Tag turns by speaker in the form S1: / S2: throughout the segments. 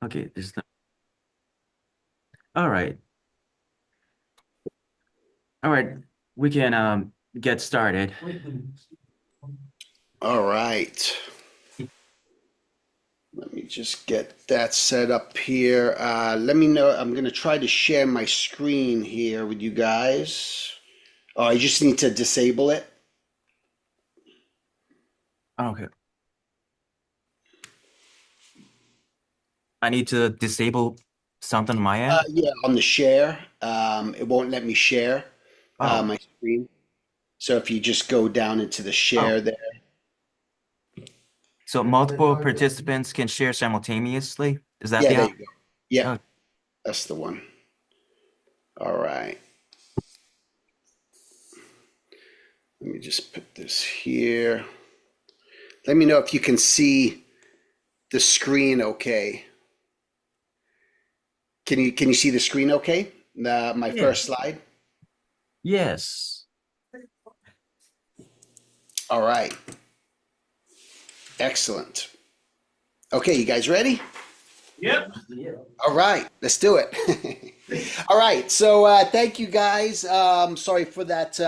S1: Okay, there's no. All right. All right. We can get started.
S2: All right. Let me just get that set up here. Let me know. I'm going to try to share my screen here with you guys. Oh, I just need to disable it.
S1: Okay. I need to disable something on my end.
S2: Yeah, on the share, it won't let me share
S1: Oh.
S2: my screen. So if you just go down into the
S1: Oh.
S2: share there.
S1: So multiple participants can share simultaneously. Is that
S2: Yeah,
S1: the
S2: there
S1: option?
S2: you go. Yeah,
S1: Oh,
S2: that's the one. All right. Let me just put this here. Let me know if you can see the screen okay. Can you see the screen okay? My
S1: yeah.
S2: first slide.
S1: Yes.
S2: All right. Excellent. Okay, you guys ready? All right, let's do it. All right, so thank you guys. Sorry for that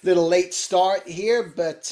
S2: little late start here, but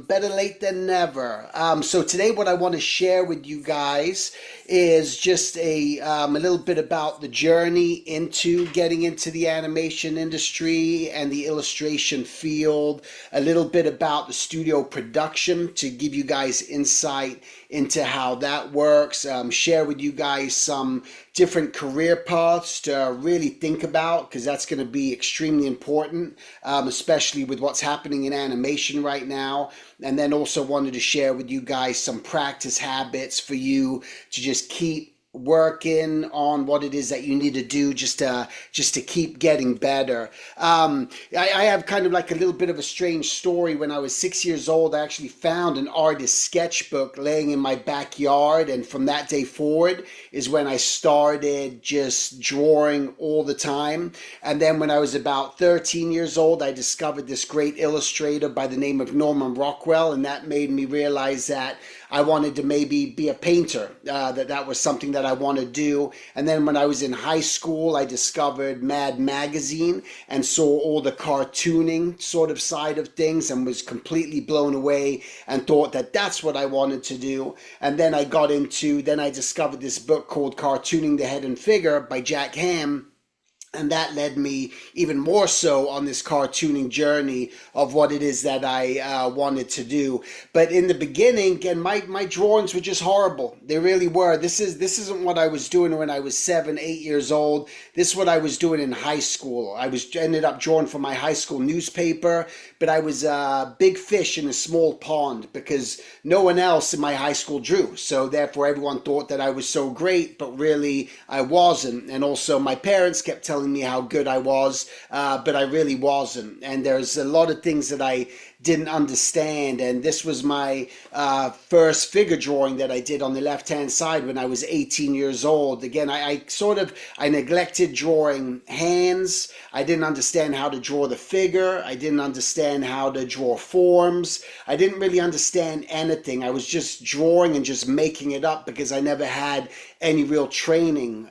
S2: better late than never. So today, what I want to share with you guys is just a little bit about the journey into getting into the animation industry and the illustration field. A little bit about the studio production to give you guys insight into how that works. Share with you guys some different career paths to really think about because that's going to be extremely important, especially with what's happening in animation right now. And then also wanted to share with you guys some practice habits for you to just keep working on what it is that you need to do just to keep getting better. I have kind of like a little bit of a strange story. When I was 6 years old, I actually found an artist's sketchbook laying in my backyard, and from that day forward is when I started just drawing all the time. And then when I was about 13 years old, I discovered this great illustrator by the name of Norman Rockwell, and that made me realize that I wanted to maybe be a painter, that was something that I wanted to do. And then when I was in high school, I discovered Mad Magazine and saw all the cartooning sort of side of things and was completely blown away and thought that that's what I wanted to do. And then I discovered this book called Cartooning the Head and Figure by Jack Ham, and that led me even more so on this cartooning journey of what it is that I wanted to do. But in the beginning, again, my drawings were just horrible. They really were. This isn't what I was doing when I was 7, 8 years old. This is what I was doing in high school. I was ended up drawing for my high school newspaper, but I was a big fish in a small pond because no one else in my high school drew. So therefore, everyone thought that I was so great, but really I wasn't. And also, my parents kept telling me how good I was, but I really wasn't. And there's a lot of things that I didn't understand. And this was my first figure drawing that I did on the left hand side when I was 18 years old. Again, I neglected drawing hands. I didn't understand how to draw the figure. I didn't understand how to draw forms. I didn't really understand anything. I was just drawing and just making it up because I never had any real training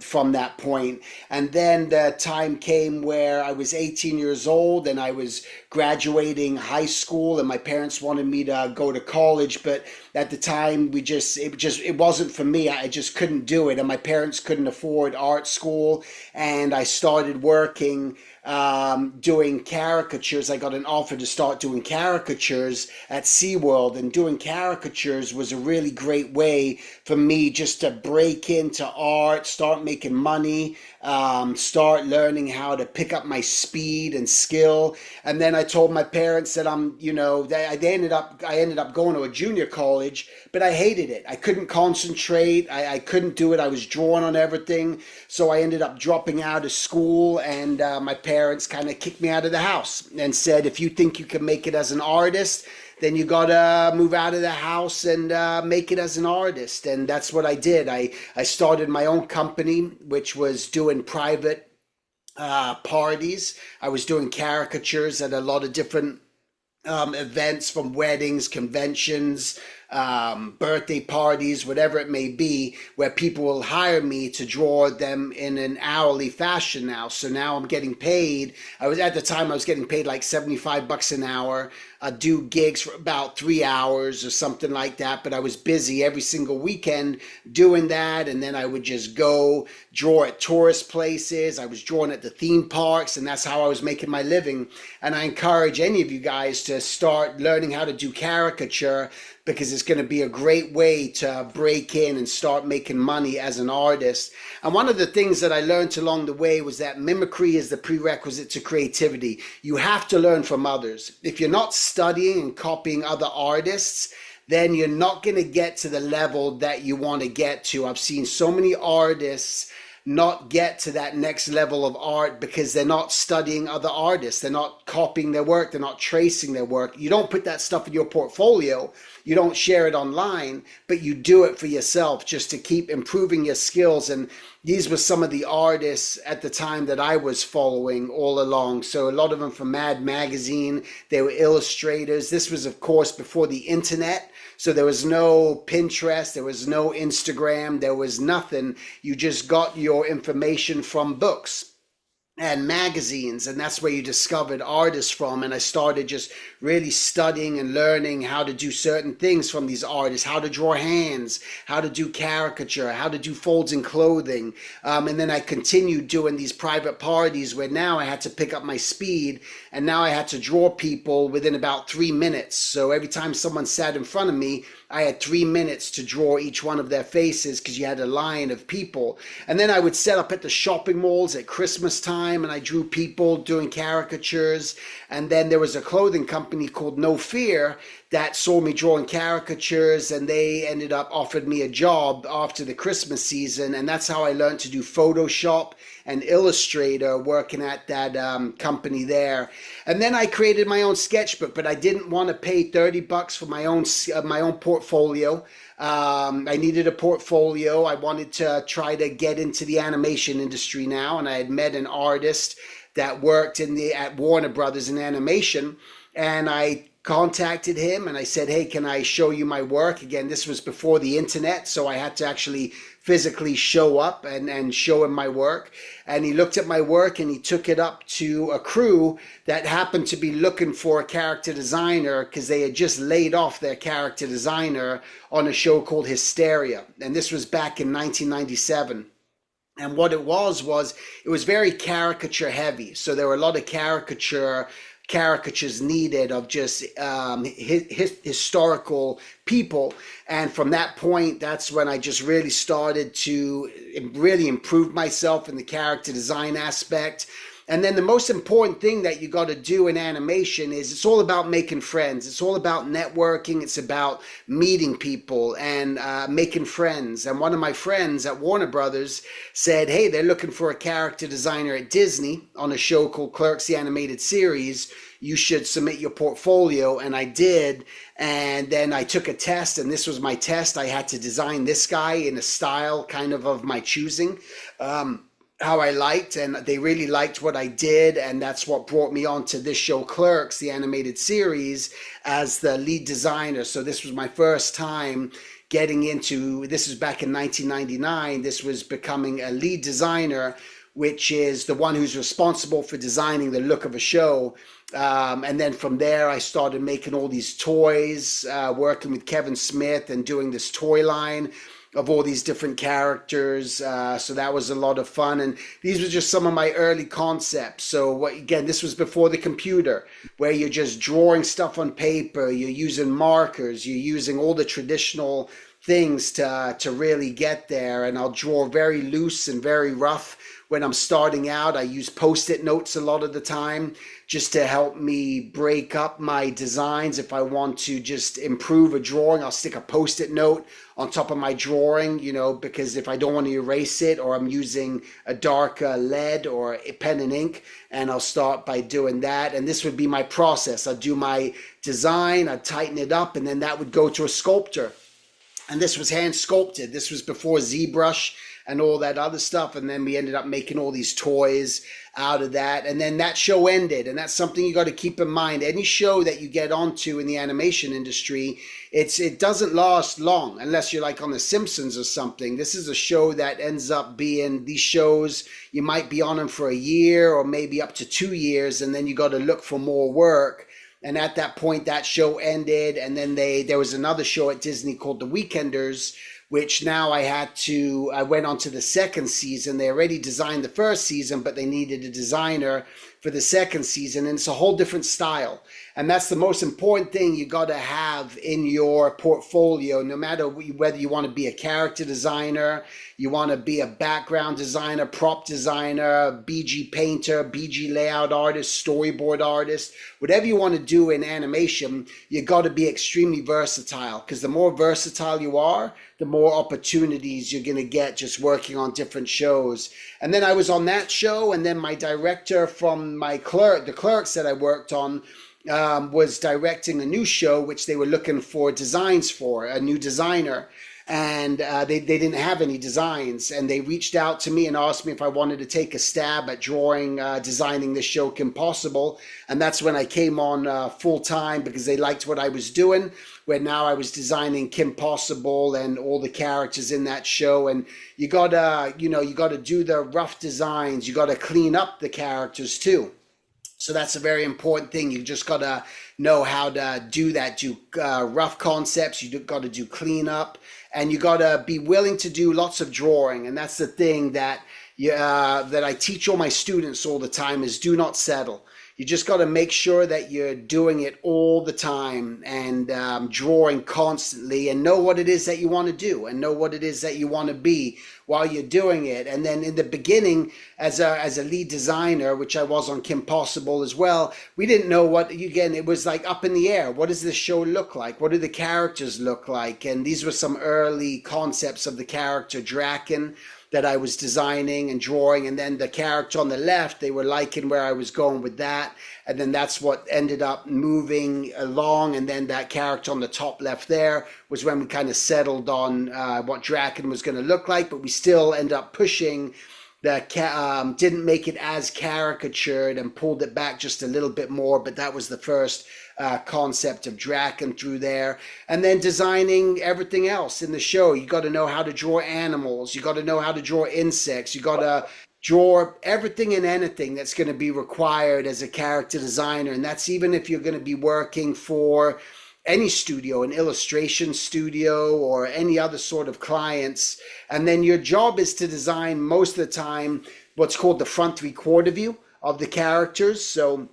S2: from that point. And then the time came where I was 18 years old and I was graduating high school, and my parents wanted me to go to college, but at the time it wasn't for me. I just couldn't do it, and my parents couldn't afford art school, and I started working doing caricatures. I got an offer to start doing caricatures at SeaWorld, and doing caricatures was a really great way for me just to break into art, start making money, start learning how to pick up my speed and skill. And then I told my parents that I ended up going to a junior college, but I hated it. I couldn't concentrate. I couldn't do it. I was drawing on everything. So I ended up dropping out of school, and my parents kind of kicked me out of the house and said, if you think you can make it as an artist, then you gotta move out of the house and make it as an artist. And that's what I did. I started my own company, which was doing private parties. I was doing caricatures at a lot of different events, from weddings, conventions, birthday parties, whatever it may be, where people will hire me to draw them in an hourly fashion now. So now I'm getting paid. At the time I was getting paid like 75 bucks an hour. I do gigs for about 3 hours or something like that, but I was busy every single weekend doing that. And then I would just go draw at tourist places. I was drawing at the theme parks, and that's how I was making my living. And I encourage any of you guys to start learning how to do caricature, because it's going to be a great way to break in and start making money as an artist. And one of the things that I learned along the way was that mimicry is the prerequisite to creativity. You have to learn from others. If you're not studying and copying other artists, then you're not going to get to the level that you want to get to. I've seen so many artists not get to that next level of art because they're not studying other artists. They're not copying their work. They're not tracing their work. You don't put that stuff in your portfolio. You don't share it online, but you do it for yourself just to keep improving your skills. And these were some of the artists at the time that I was following all along. So a lot of them from Mad Magazine, they were illustrators. This was, of course, before the internet. So there was no Pinterest, there was no Instagram, there was nothing. You just got your information from books and magazines, and that's where you discovered artists from. And I started just really studying and learning how to do certain things from these artists, how to draw hands, how to do caricature, how to do folds in clothing. And then I continued doing these private parties where now I had to pick up my speed, and now I had to draw people within about 3 minutes. So every time someone sat in front of me, I had 3 minutes to draw each one of their faces, because you had a line of people. And then I would set up at the shopping malls at Christmas time, and I drew people doing caricatures. And then there was a clothing company called No Fear that saw me drawing caricatures, and they ended up offered me a job after the Christmas season. And that's how I learned to do Photoshop and Illustrator, working at that company there. And then I created my own sketchbook, but I didn't want to pay 30 bucks for my own portfolio. I needed a portfolio. I wanted to try to get into the animation industry now, and I had met an artist that worked at Warner Brothers in animation, and I contacted him and I said, hey, can I show you my work? Again, this was before the internet, so I had to actually physically show up and show him my work. And he looked at my work and he took it up to a crew that happened to be looking for a character designer, because they had just laid off their character designer on a show called Hysteria. And this was back in 1997. And what it was it was very caricature heavy. So there were a lot of caricatures needed of just historical people. And from that point, that's when I just really started to really improve myself in the character design aspect. And then the most important thing that you got to do in animation is it's all about making friends. It's all about networking. It's about meeting people and making friends. And one of my friends at Warner Brothers said, hey, they're looking for a character designer at Disney on a show called Clerks, the Animated Series. You should submit your portfolio. And I did. And then I took a test, and this was my test. I had to design this guy in a style kind of my choosing. How I liked, and they really liked what I did, and that's what brought me on to this show, Clerks, the animated series, as the lead designer. So this was my first time getting into, this was back in 1999, this was becoming a lead designer, which is the one who's responsible for designing the look of a show. And then from there, I started making all these toys, working with Kevin Smith and doing this toy line of all these different characters. So that was a lot of fun. And these were just some of my early concepts. So again, this was before the computer, where you're just drawing stuff on paper, you're using markers, you're using all the traditional things to really get there. And I'll draw very loose and very rough when I'm starting out. I use Post-it notes a lot of the time just to help me break up my designs. If I want to just improve a drawing, I'll stick a Post-it note on top of my drawing, because if I don't want to erase it, or I'm using a dark lead or a pen and ink, and I'll start by doing that. And this would be my process. I'd do my design, I'd tighten it up, and then that would go to a sculptor. and this was hand sculpted. This was before ZBrush and all that other stuff. And then we ended up making all these toys out of that. And then that show ended. And that's something you got to keep in mind. Any show that you get onto in the animation industry, it doesn't last long unless you're like on The Simpsons or something. This is a show that ends up being, these shows, you might be on them for a year or maybe up to 2 years, and then you got to look for more work. And at that point, that show ended, and then there was another show at Disney called The Weekenders, which now I went on to the second season. They already designed the first season, but they needed a designer for the second season, and it's a whole different style. And that's the most important thing you got to have in your portfolio, no matter whether you want to be a character designer, you want to be a background designer, prop designer, BG painter, BG layout artist, storyboard artist, whatever you want to do in animation, you got to be extremely versatile, because the more versatile you are, the more opportunities you're going to get just working on different shows. And then I was on that show, and then my director from the Clerks that I worked on, was directing a new show, which they were looking for designs for, a new designer. And they didn't have any designs. And they reached out to me and asked me if I wanted to take a stab at designing this show, Kim Possible. And that's when I came on full time, because they liked what I was doing, where now I was designing Kim Possible and all the characters in that show. And you gotta do the rough designs. You gotta clean up the characters too. So that's a very important thing. You just got to know how to do that, do rough concepts. You got to do cleanup, and you got to be willing to do lots of drawing. And that's the thing that I teach all my students all the time, is do not settle. You just got to make sure that you're doing it all the time, and drawing constantly, and know what it is that you want to do, and know what it is that you want to be while you're doing it. And then in the beginning, as a lead designer, which I was on Kim Possible as well, we didn't know it was like up in the air. What does this show look like? What do the characters look like? And these were some early concepts of the character Draken that I was designing and drawing. And then the character on the left, they were liking where I was going with that. And then that's what ended up moving along. And then that character on the top left there was when we kind of settled on what Draken was going to look like. But we still end up pushing didn't make it as caricatured, and pulled it back just a little bit more. But that was the first concept of Draken through there. And then designing everything else in the show. You got to know how to draw animals. You got to know how to draw insects. You got to draw everything and anything that's going to be required as a character designer. And that's even if you're going to be working for any studio, an illustration studio or any other sort of clients. And then your job is to design, most of the time, what's called the front three-quarter view of the characters. So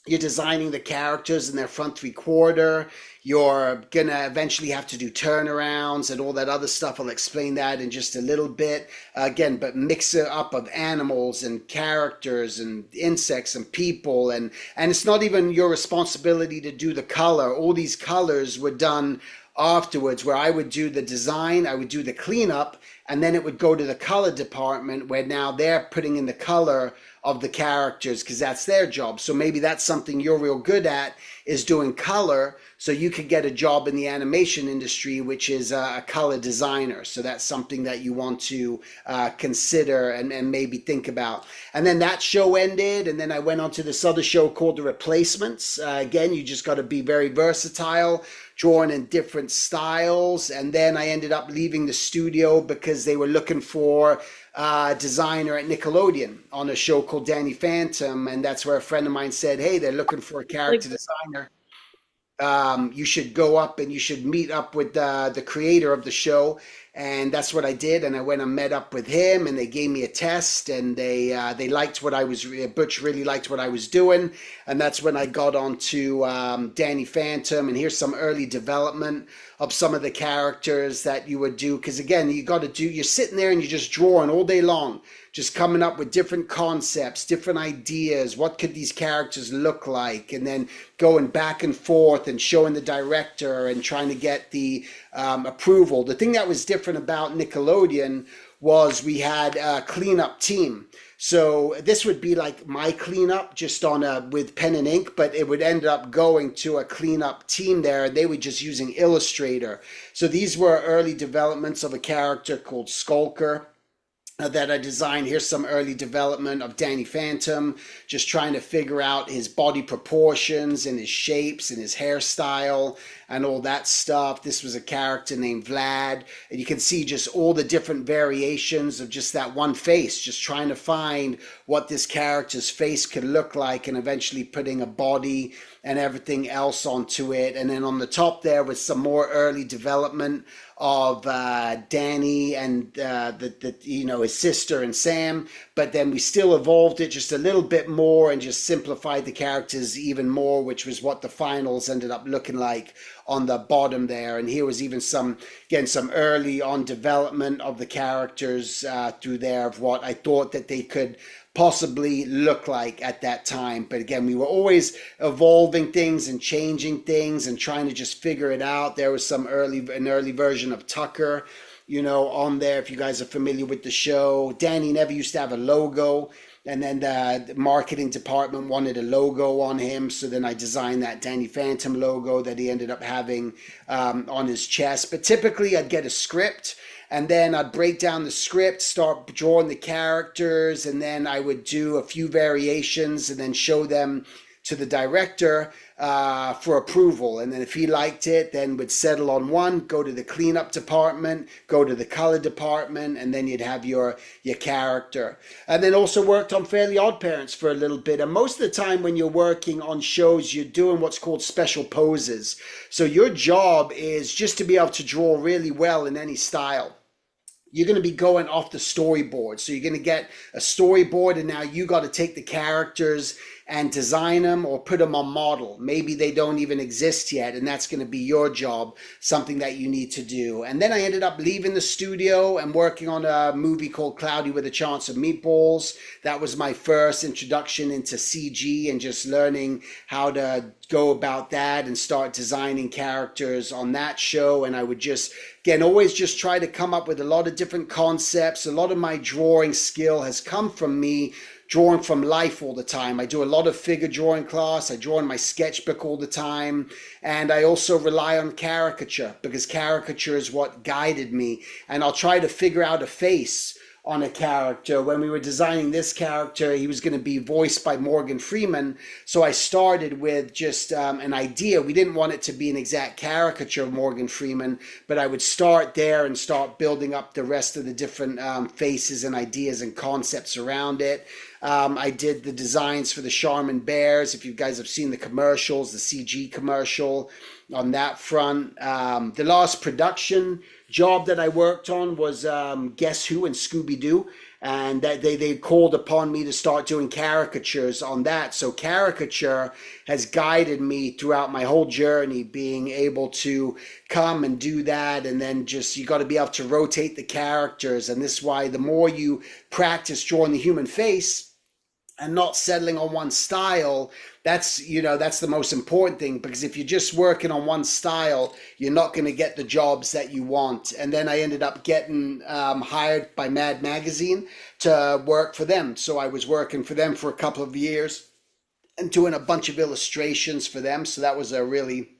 S2: you're designing the characters in their front three-quarter. You're going to eventually have to do turnarounds and all that other stuff. I'll explain that in just a little bit. Again, but mix it up of animals and characters and insects and people. And it's not even your responsibility to do the color. All these colors were done afterwards, where I would do the design, I would do the cleanup, and then it would go to the color department, where now they're putting in the color of the characters, because that's their job. So maybe that's something you're real good at, is doing color, so you could get a job in the animation industry, which is a color designer. So that's something that you want to consider and maybe think about. And then that show ended, and then I went on to this other show called The Replacements. Again, you just got to be very versatile, drawing in different styles. And then I ended up leaving the studio because they were looking for designer at Nickelodeon on a show called Danny Phantom, and that's where a friend of mine said, hey, they're looking for a character designer. You should go up and you should meet up with the creator of the show. And that's what I did. And I went and met up with him, and they gave me a test, and they liked what I was, Butch really liked what I was doing. And that's when I got on to Danny Phantom. And here's some early development of some of the characters that you would do. Because again, you're sitting there and you're just drawing all day long, just coming up with different concepts, different ideas. What could these characters look like? And then going back and forth and showing the director and trying to get the approval. The thing that was different about Nickelodeon was we had a cleanup team. So this would be like my cleanup just on a with pen and ink, but it would end up going to a cleanup team there, and they were just using Illustrator. So these were early developments of a character called Skulker that I designed. Here's some early development of Danny Phantom, just trying to figure out his body proportions and his shapes and his hairstyle and all that stuff. This was a character named Vlad, and you can see just all the different variations of just that one face, just trying to find what this character's face could look like, and eventually putting a body and everything else onto it. And then on the top there was some more early development of Danny and his sister and Sam, but then we still evolved it just a little bit more and just simplified the characters even more, which was what the finals ended up looking like on the bottom there. And here was even some early on development of the characters through there of what I thought that they could possibly look like at that time. But again, we were always evolving things and changing things and trying to just figure it out. There was an early version of Tucker, on there, if you guys are familiar with the show. Danny never used to have a logo, and then the marketing department wanted a logo on him, so then I designed that Danny Phantom logo that he ended up having on his chest. But typically I'd get a script, and then I'd break down the script, start drawing the characters, and then I would do a few variations and then show them to the director for approval. And then if he liked it, then would settle on one, go to the cleanup department, go to the color department, and then you'd have your character. And then also worked on Fairly Odd Parents for a little bit. And most of the time when you're working on shows, you're doing what's called special poses. So your job is just to be able to draw really well in any style. You're going to be going off the storyboard. So you're going to get a storyboard, and now you got to take the characters and design them or put them on model. Maybe they don't even exist yet, and that's going to be your job, something that you need to do. And then I ended up leaving the studio and working on a movie called Cloudy with a Chance of Meatballs. That was my first introduction into CG and just learning how to go about that and start designing characters on that show. And I would just, again, always just try to come up with a lot of different concepts. A lot of my drawing skill has come from me drawing from life all the time. I do a lot of figure drawing class. I draw in my sketchbook all the time. And I also rely on caricature, because caricature is what guided me. And I'll try to figure out a face on a character. When we were designing this character, he was going to be voiced by Morgan Freeman. So I started with just an idea. We didn't want it to be an exact caricature of Morgan Freeman, but I would start there and start building up the rest of the different faces and ideas and concepts around it. I did the designs for the Charmin Bears. If you guys have seen the commercials, the CG commercial on that front. The last production job that I worked on was Guess Who and Scooby-Doo. And that they called upon me to start doing caricatures on that. So caricature has guided me throughout my whole journey, being able to come and do that. And then just, you got to be able to rotate the characters. And this is why the more you practice drawing the human face and not settling on one style, that's the most important thing. Because if you're just working on one style, you're not going to get the jobs that you want. And then I ended up getting hired by Mad Magazine to work for them. So I was working for them for a couple of years and doing a bunch of illustrations for them. So that was a really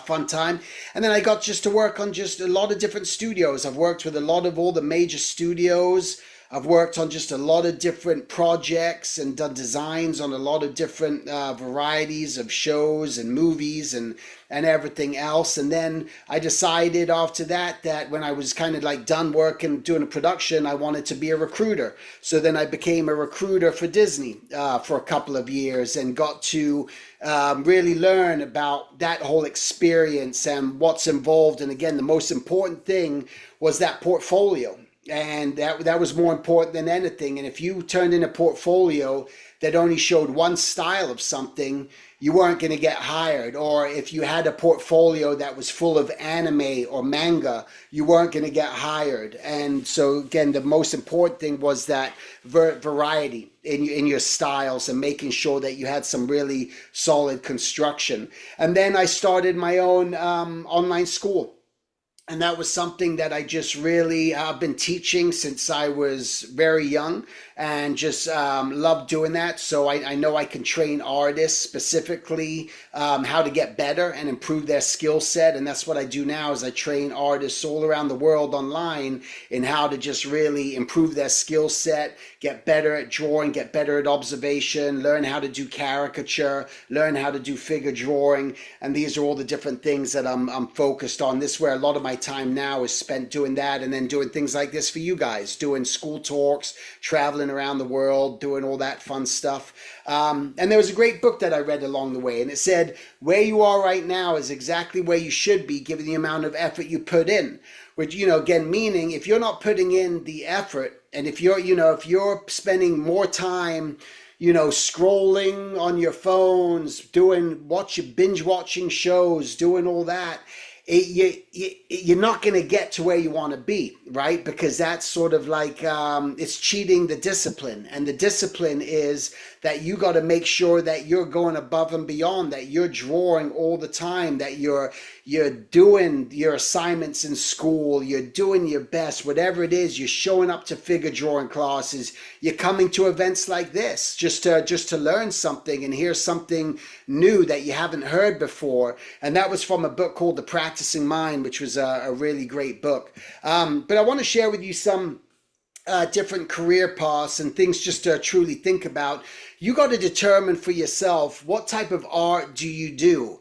S2: fun time. And then I got just to work on just a lot of different studios. I've worked with a lot of all the major studios. I've worked on just a lot of different projects and done designs on a lot of different varieties of shows and movies and everything else. And then I decided after that when I was kind of like done working, doing a production, I wanted to be a recruiter. So then I became a recruiter for Disney for a couple of years and got to really learn about that whole experience and what's involved. And again, the most important thing was that portfolio. And that was more important than anything. And if you turned in a portfolio that only showed one style of something, you weren't going to get hired. Or if you had a portfolio that was full of anime or manga, you weren't going to get hired. And so again, the most important thing was that variety in your styles and making sure that you had some really solid construction. And then I started my own online school. And that was something that I just really have been teaching since I was very young, and just love doing that. So I know I can train artists specifically how to get better and improve their skill set. And that's what I do now is I train artists all around the world online in how to just really improve their skill set, get better at drawing, get better at observation, learn how to do caricature, learn how to do figure drawing. And these are all the different things that I'm focused on. This is where a lot of my time now is spent doing that, and then doing things like this for you guys, doing school talks, traveling around the world, doing all that fun stuff. And there was a great book that I read along the way, and it said, where you are right now is exactly where you should be given the amount of effort you put in. Which, again, meaning if you're not putting in the effort, and if you're spending more time, scrolling on your phones, binge watching shows, doing all that, you're not going to get to where you want to be, right? Because that's sort of like it's cheating the discipline, and the discipline is that you got to make sure that you're going above and beyond, that you're drawing all the time, that you're doing your assignments in school, you're doing your best, whatever it is, you're showing up to figure drawing classes, you're coming to events like this just to learn something and hear something new that you haven't heard before. And that was from a book called The Practicing Mind, which was a really great book. But I want to share with you some different career paths and things just to truly think about. You got to determine for yourself, what type of art do you do?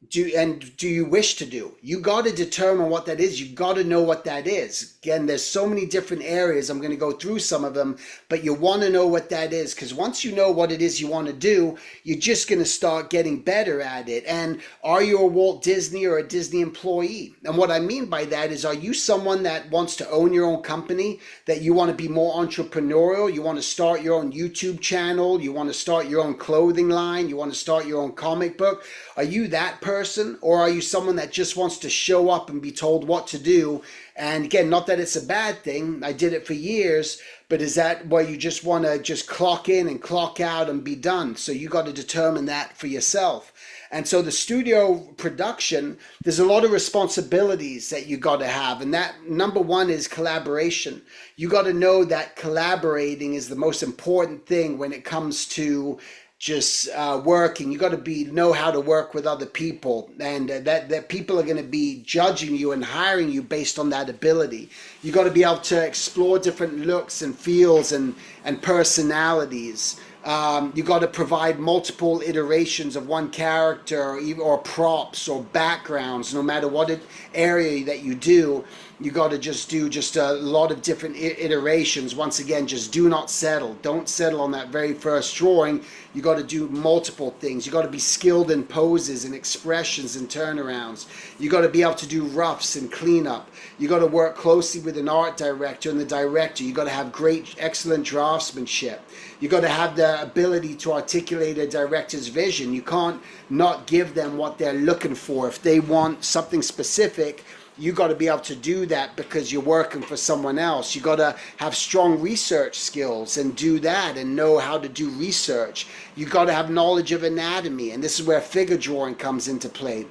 S2: Do you wish to do? You got to determine what that is. You got to know what that is. Again, there's so many different areas. I'm going to go through some of them, but you want to know what that is, because once you know what it is you want to do, you're just going to start getting better at it. And are you a Walt Disney or a Disney employee? And what I mean by that is, are you someone that wants to own your own company, that you want to be more entrepreneurial, you want to start your own YouTube channel, you want to start your own clothing line, you want to start your own comic book? Are you that person, or are you someone that just wants to show up and be told what to do? And again, not that it's a bad thing, I did it for years, but is that where you just want to just clock in and clock out and be done? So you got to determine that for yourself. And so the studio production, there's a lot of responsibilities that you got to have. And that number one is collaboration. You got to know that collaborating is the most important thing when it comes to just working. You got to know how to work with other people, and that people are going to be judging you and hiring you based on that ability. You got to be able to explore different looks and feels and personalities. You got to provide multiple iterations of one character, or props or backgrounds, no matter what area that you do. You got to just do just a lot of different iterations. Once again, just do not settle. Don't settle on that very first drawing. You got to do multiple things. You got to be skilled in poses and expressions and turnarounds. You got to be able to do roughs and cleanup. You got to work closely with an art director and the director. You got to have excellent draftsmanship. You got to have the ability to articulate a director's vision. You can't not give them what they're looking for. If they want something specific, you got to be able to do that because you're working for someone else. You got to have strong research skills and do that and know how to do research. You got to have knowledge of anatomy, and this is where figure drawing comes into play.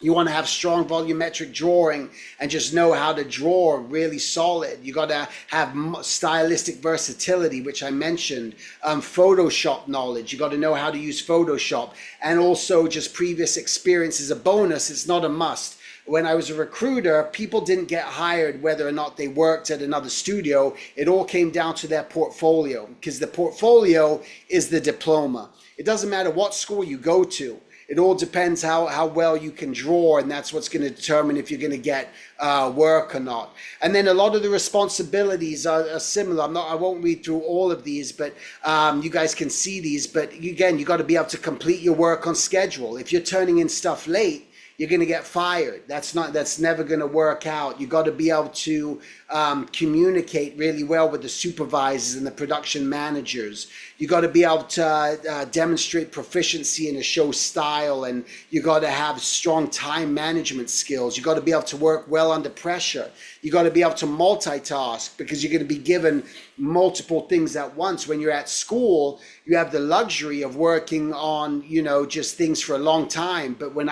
S2: You want to have strong volumetric drawing and just know how to draw really solid. You got to have stylistic versatility, which I mentioned. Photoshop knowledge. You got to know how to use Photoshop, and also just previous experience is a bonus. It's not a must. When I was a recruiter, people didn't get hired whether or not they worked at another studio. It all came down to their portfolio, because the portfolio is the diploma. It doesn't matter what school you go to. It all depends how well you can draw, and that's what's going to determine if you're going to get work or not. And then a lot of the responsibilities are similar. I won't read through all of these, but you guys can see these. But again, you got to be able to complete your work on schedule. If you're turning in stuff late, you're going to get fired. That's never going to work out. You got to be able to communicate really well with the supervisors and the production managers. You got to be able to demonstrate proficiency in a show style, and you got to have strong time management skills. You got to be able to work well under pressure. You got to be able to multitask, because you're going to be given multiple things at once. When you're at school, you have the luxury of working on, just things for a long time. But when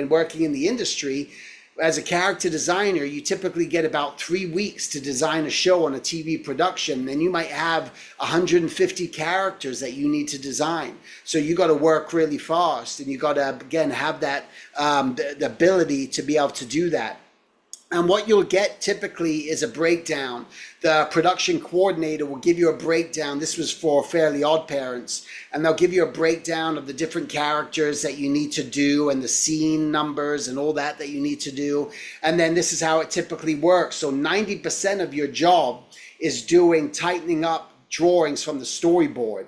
S2: and working in the industry, as a character designer, you typically get about 3 weeks to design a show on a TV production, and you might have 150 characters that you need to design. So you got to work really fast, and you got to, again, have that the ability to be able to do that. And what you'll get typically is a breakdown. The production coordinator will give you a breakdown. This was for Fairly Odd Parents. And they'll give you a breakdown of the different characters that you need to do and the scene numbers and all that you need to do. And then this is how it typically works. So 90% of your job is doing tightening up drawings from the storyboard.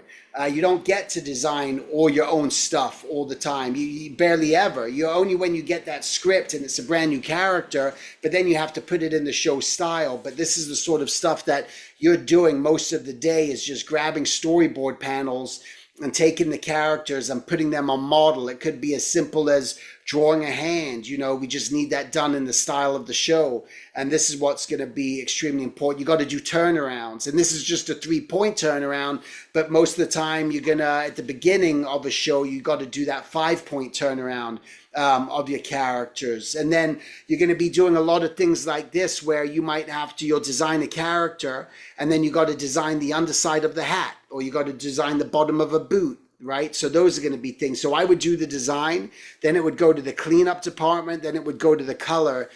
S2: You don't get to design all your own stuff all the time. You barely ever. You only when you get that script and it's a brand new character, but then you have to put it in the show style. But this is the sort of stuff that you're doing most of the day, is just grabbing storyboard panels and taking the characters and putting them on model. It could be as simple as drawing a hand. We just need that done in the style of the show. And this is what's going to be extremely important. You got to do turnarounds. And this is just a 3-point turnaround, but most of the time you're going to, at the beginning of a show, you got to do that 5-point turnaround of your characters. And then you're going to be doing a lot of things like this, where you might have to, you'll design a character, and then you got to design the underside of the hat, or you got to design the bottom of a boot, right? So those are going to be things. So I would do the design, then it would go to the cleanup department, then it would go to the color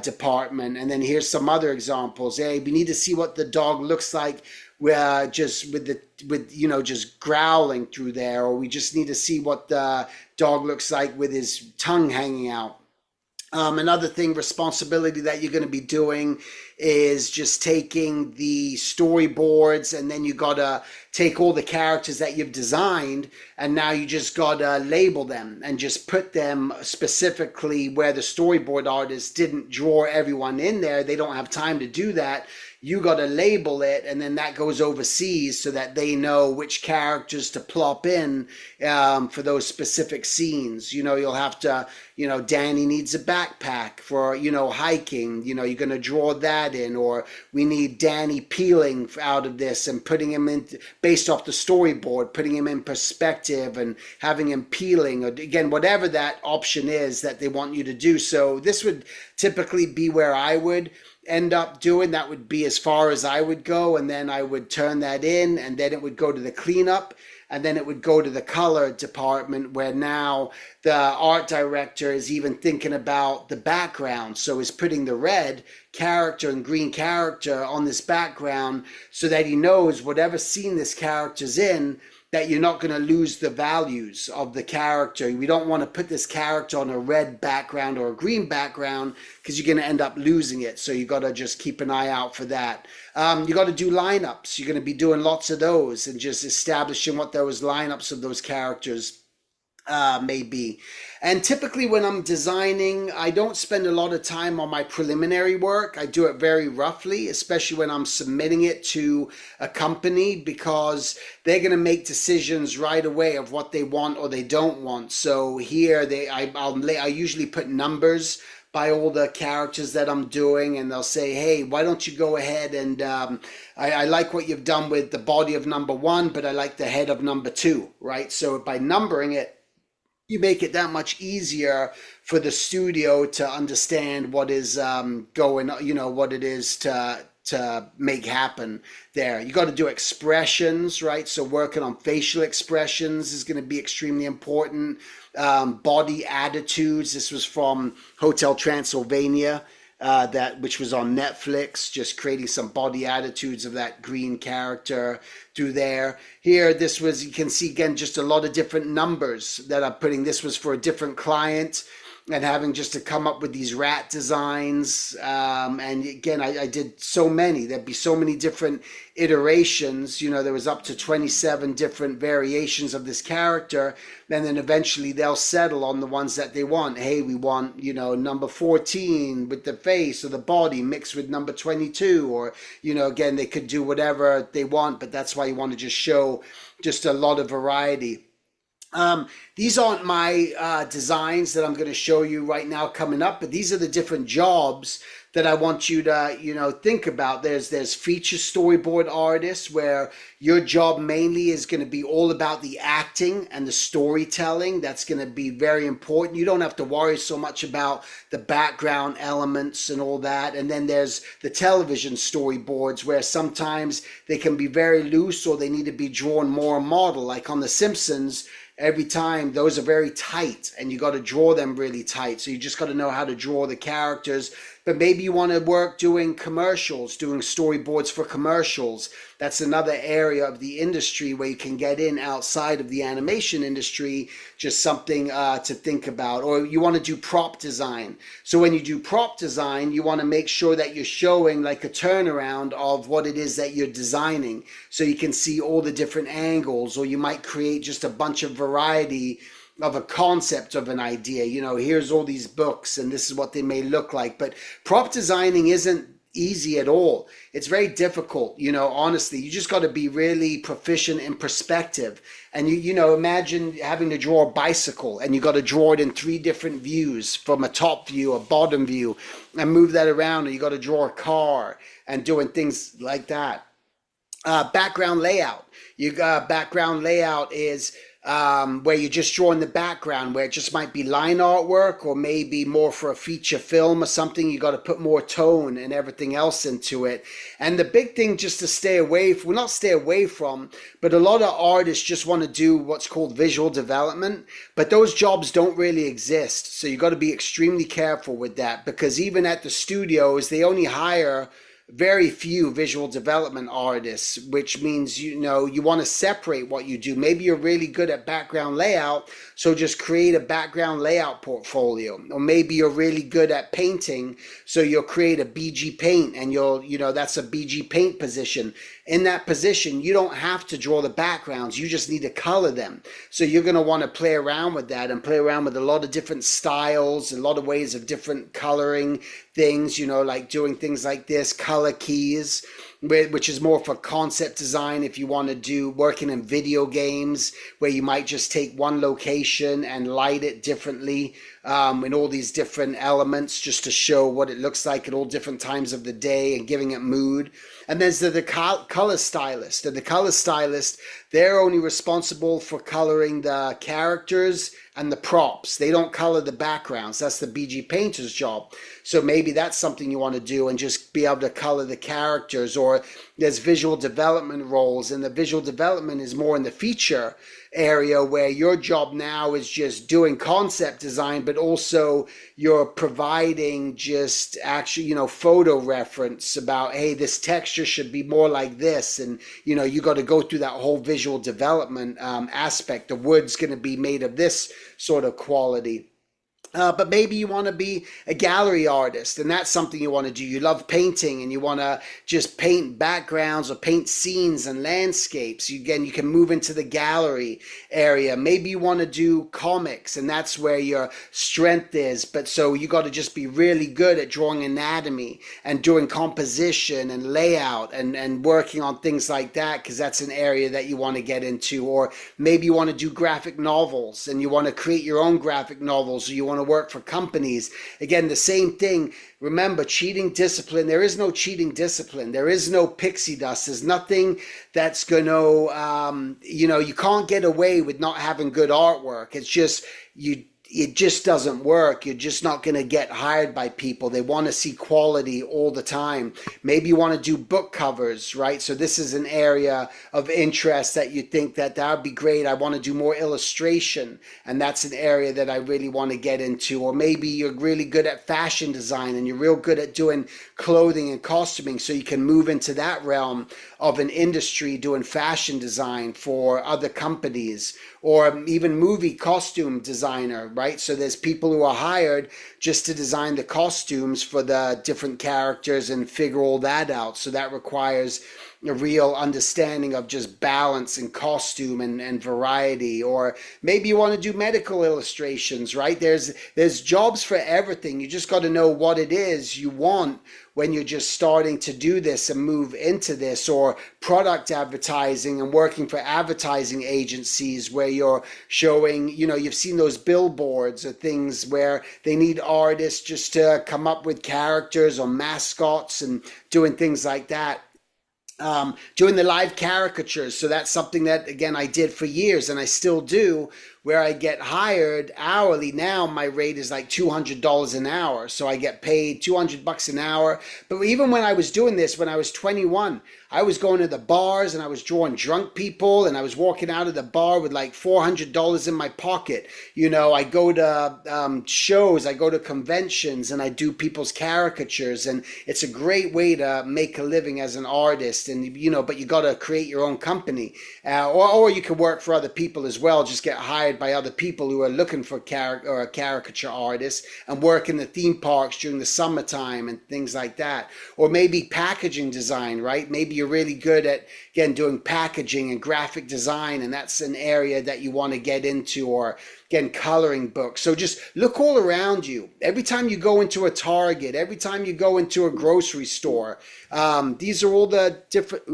S2: department. And then here's some other examples. Hey, we need to see what the dog looks like just just growling through there, or we just need to see what the dog looks like with his tongue hanging out. Another thing, responsibility that you're going to be doing is just taking the storyboards, and then you got to take all the characters that you've designed, and now you just got to label them and just put them specifically where the storyboard artist didn't draw everyone in there. They don't have time to do that. You got to label it, and then that goes overseas so that they know which characters to plop in for those specific scenes. You'll have to, Danny needs a backpack for, hiking. You're going to draw that in, or we need Danny peeling out of this and putting him in, based off the storyboard, putting him in perspective and having him peeling, or again, whatever that option is that they want you to do. So this would typically be where I would end up doing. That would be as far as I would go, and then I would turn that in, and then it would go to the cleanup, and then it would go to the color department, where now the art director is even thinking about the background, so is putting the red character and green character on this background so that he knows whatever scene this character's in, that you're not going to lose the values of the character. We don't want to put this character on a red background or a green background, because you're going to end up losing it. So you got to just keep an eye out for that. You got to do lineups. You're going to be doing lots of those and just establishing what those lineups of those characters may be. And typically when I'm designing, I don't spend a lot of time on my preliminary work. I do it very roughly, especially when I'm submitting it to a company, because they're going to make decisions right away of what they want or they don't want. So here I usually put numbers by all the characters that I'm doing, and they'll say, hey, why don't you go ahead and I like what you've done with the body of number 1, but I like the head of number 2, right? So by numbering it, you make it that much easier for the studio to understand what is going, what it is to make happen there. You got to do expressions, right? So working on facial expressions is going to be extremely important. Body attitudes. This was from Hotel Transylvania, which was on Netflix, just creating some body attitudes of that green character through there. Here, this was, you can see again, just a lot of different numbers that I'm putting. This was for a different client, and having just to come up with these rat designs. And again, I did so many. There'd be so many different iterations. There was up to 27 different variations of this character. And then eventually they'll settle on the ones that they want. Hey, we want, number 14 with the face or the body mixed with number 22. Or, again, they could do whatever they want, but that's why you want to just show just a lot of variety. These aren't my designs that I'm going to show you right now coming up, but these are the different jobs that I want you to, think about. There's feature storyboard artists where your job mainly is going to be all about the acting and the storytelling. That's going to be very important. You don't have to worry so much about the background elements and all that. And then there's the television storyboards where sometimes they can be very loose or they need to be drawn more model. Like on The Simpsons, every time those are very tight and you got to draw them really tight. So you just got to know how to draw the characters. But maybe you want to work doing commercials, doing storyboards for commercials. That's another area of the industry where you can get in outside of the animation industry, just something to think about. Or you want to do prop design. So when you do prop design, you want to make sure that you're showing like a turnaround of what it is that you're designing. So you can see all the different angles, or you might create just a bunch of variety of a concept of an idea. Here's all these books and this is what they may look like. But prop designing isn't easy at all. It's very difficult, honestly. You just got to be really proficient in perspective. And imagine having to draw a bicycle and you got to draw it in 3 different views, from a top view, a bottom view, and move that around. Or you got to draw a car and doing things like that. Background layout. Background layout is where you're just drawing the background, where it just might be line artwork, or maybe more for a feature film or something. You got to put more tone and everything else into it. And the big thing just to stay away from, well, not stay away from, but a lot of artists just want to do what's called visual development, but those jobs don't really exist. So you got to be extremely careful with that, because even at the studios, they only hire very few visual development artists, which means you want to separate what you do. Maybe you're really good at background layout, so just create a background layout portfolio. Or maybe you're really good at painting, so you'll create a BG paint, and that's a BG paint position. In that position, you don't have to draw the backgrounds, you just need to color them. So you're going to want to play around with that and play around with a lot of different styles, a lot of ways of different coloring things, like doing things like this, color keys, which is more for concept design. If you want to do working in video games, where you might just take one location and light it differently in all these different elements, just to show what it looks like at all different times of the day and giving it mood. And there's the color stylist. And the color stylist, they're only responsible for coloring the characters and the props. They don't color the backgrounds. That's the BG painter's job. So maybe that's something you want to do, and just be able to color the characters. Or there's visual development roles, and the visual development is more in the feature area, where your job now is just doing concept design, but also you're providing just actually, photo reference about, hey, this texture should be more like this. And, you got to go through that whole visual development aspect. The wood's going to be made of this sort of quality. But maybe you want to be a gallery artist, and that's something you want to do. You love painting and you want to just paint backgrounds or paint scenes and landscapes. You can move into the gallery area. Maybe you want to do comics, and that's where your strength is. But so you got to just be really good at drawing anatomy and doing composition and layout and working on things like that, because that's an area that you want to get into. Or maybe you want to do graphic novels and you want to create your own graphic novels, or you want to work for companies. Again, the same thing. Remember, cheating discipline. There is no cheating discipline. There is no pixie dust. There's nothing that's going to, you can't get away with not having good artwork. It's just, it just doesn't work. You're just not going to get hired by people. They want to see quality all the time. Maybe you want to do book covers, right? So this is an area of interest that you think that would be great. I want to do more illustration, and that's an area that I really want to get into. Or maybe you're really good at fashion design and you're real good at doing clothing and costuming, so you can move into that realm of an industry doing fashion design for other companies. Or even movie costume designer, right? So there's people who are hired just to design the costumes for the different characters and figure all that out. So that requires a real understanding of just balance and costume and variety. Or maybe you want to do medical illustrations, right? There's jobs for everything. You just got to know what it is you want when you're just starting to do this and move into this, or product advertising and working for advertising agencies where you're showing, you've seen those billboards or things where they need artists just to come up with characters or mascots and doing things like that, doing the live caricatures. So that's something that, again, I did for years and I still do, where I get hired hourly. Now my rate is like $200 an hour. So I get paid $200 an hour. But even when I was doing this, when I was 21, I was going to the bars and I was drawing drunk people, and I was walking out of the bar with like $400 in my pocket. I go to shows, I go to conventions, and I do people's caricatures. And it's a great way to make a living as an artist. And, but you got to create your own company, or you can work for other people as well. Just get hired by other people who are looking for caricature artists, and work in the theme parks during the summertime and things like that. Or maybe packaging design, right? Maybe you're really good at, again, doing packaging and graphic design, and that's an area that you want to get into. Or again, coloring books. So just look all around you. Every time you go into a Target, every time you go into a grocery store, these are all the different,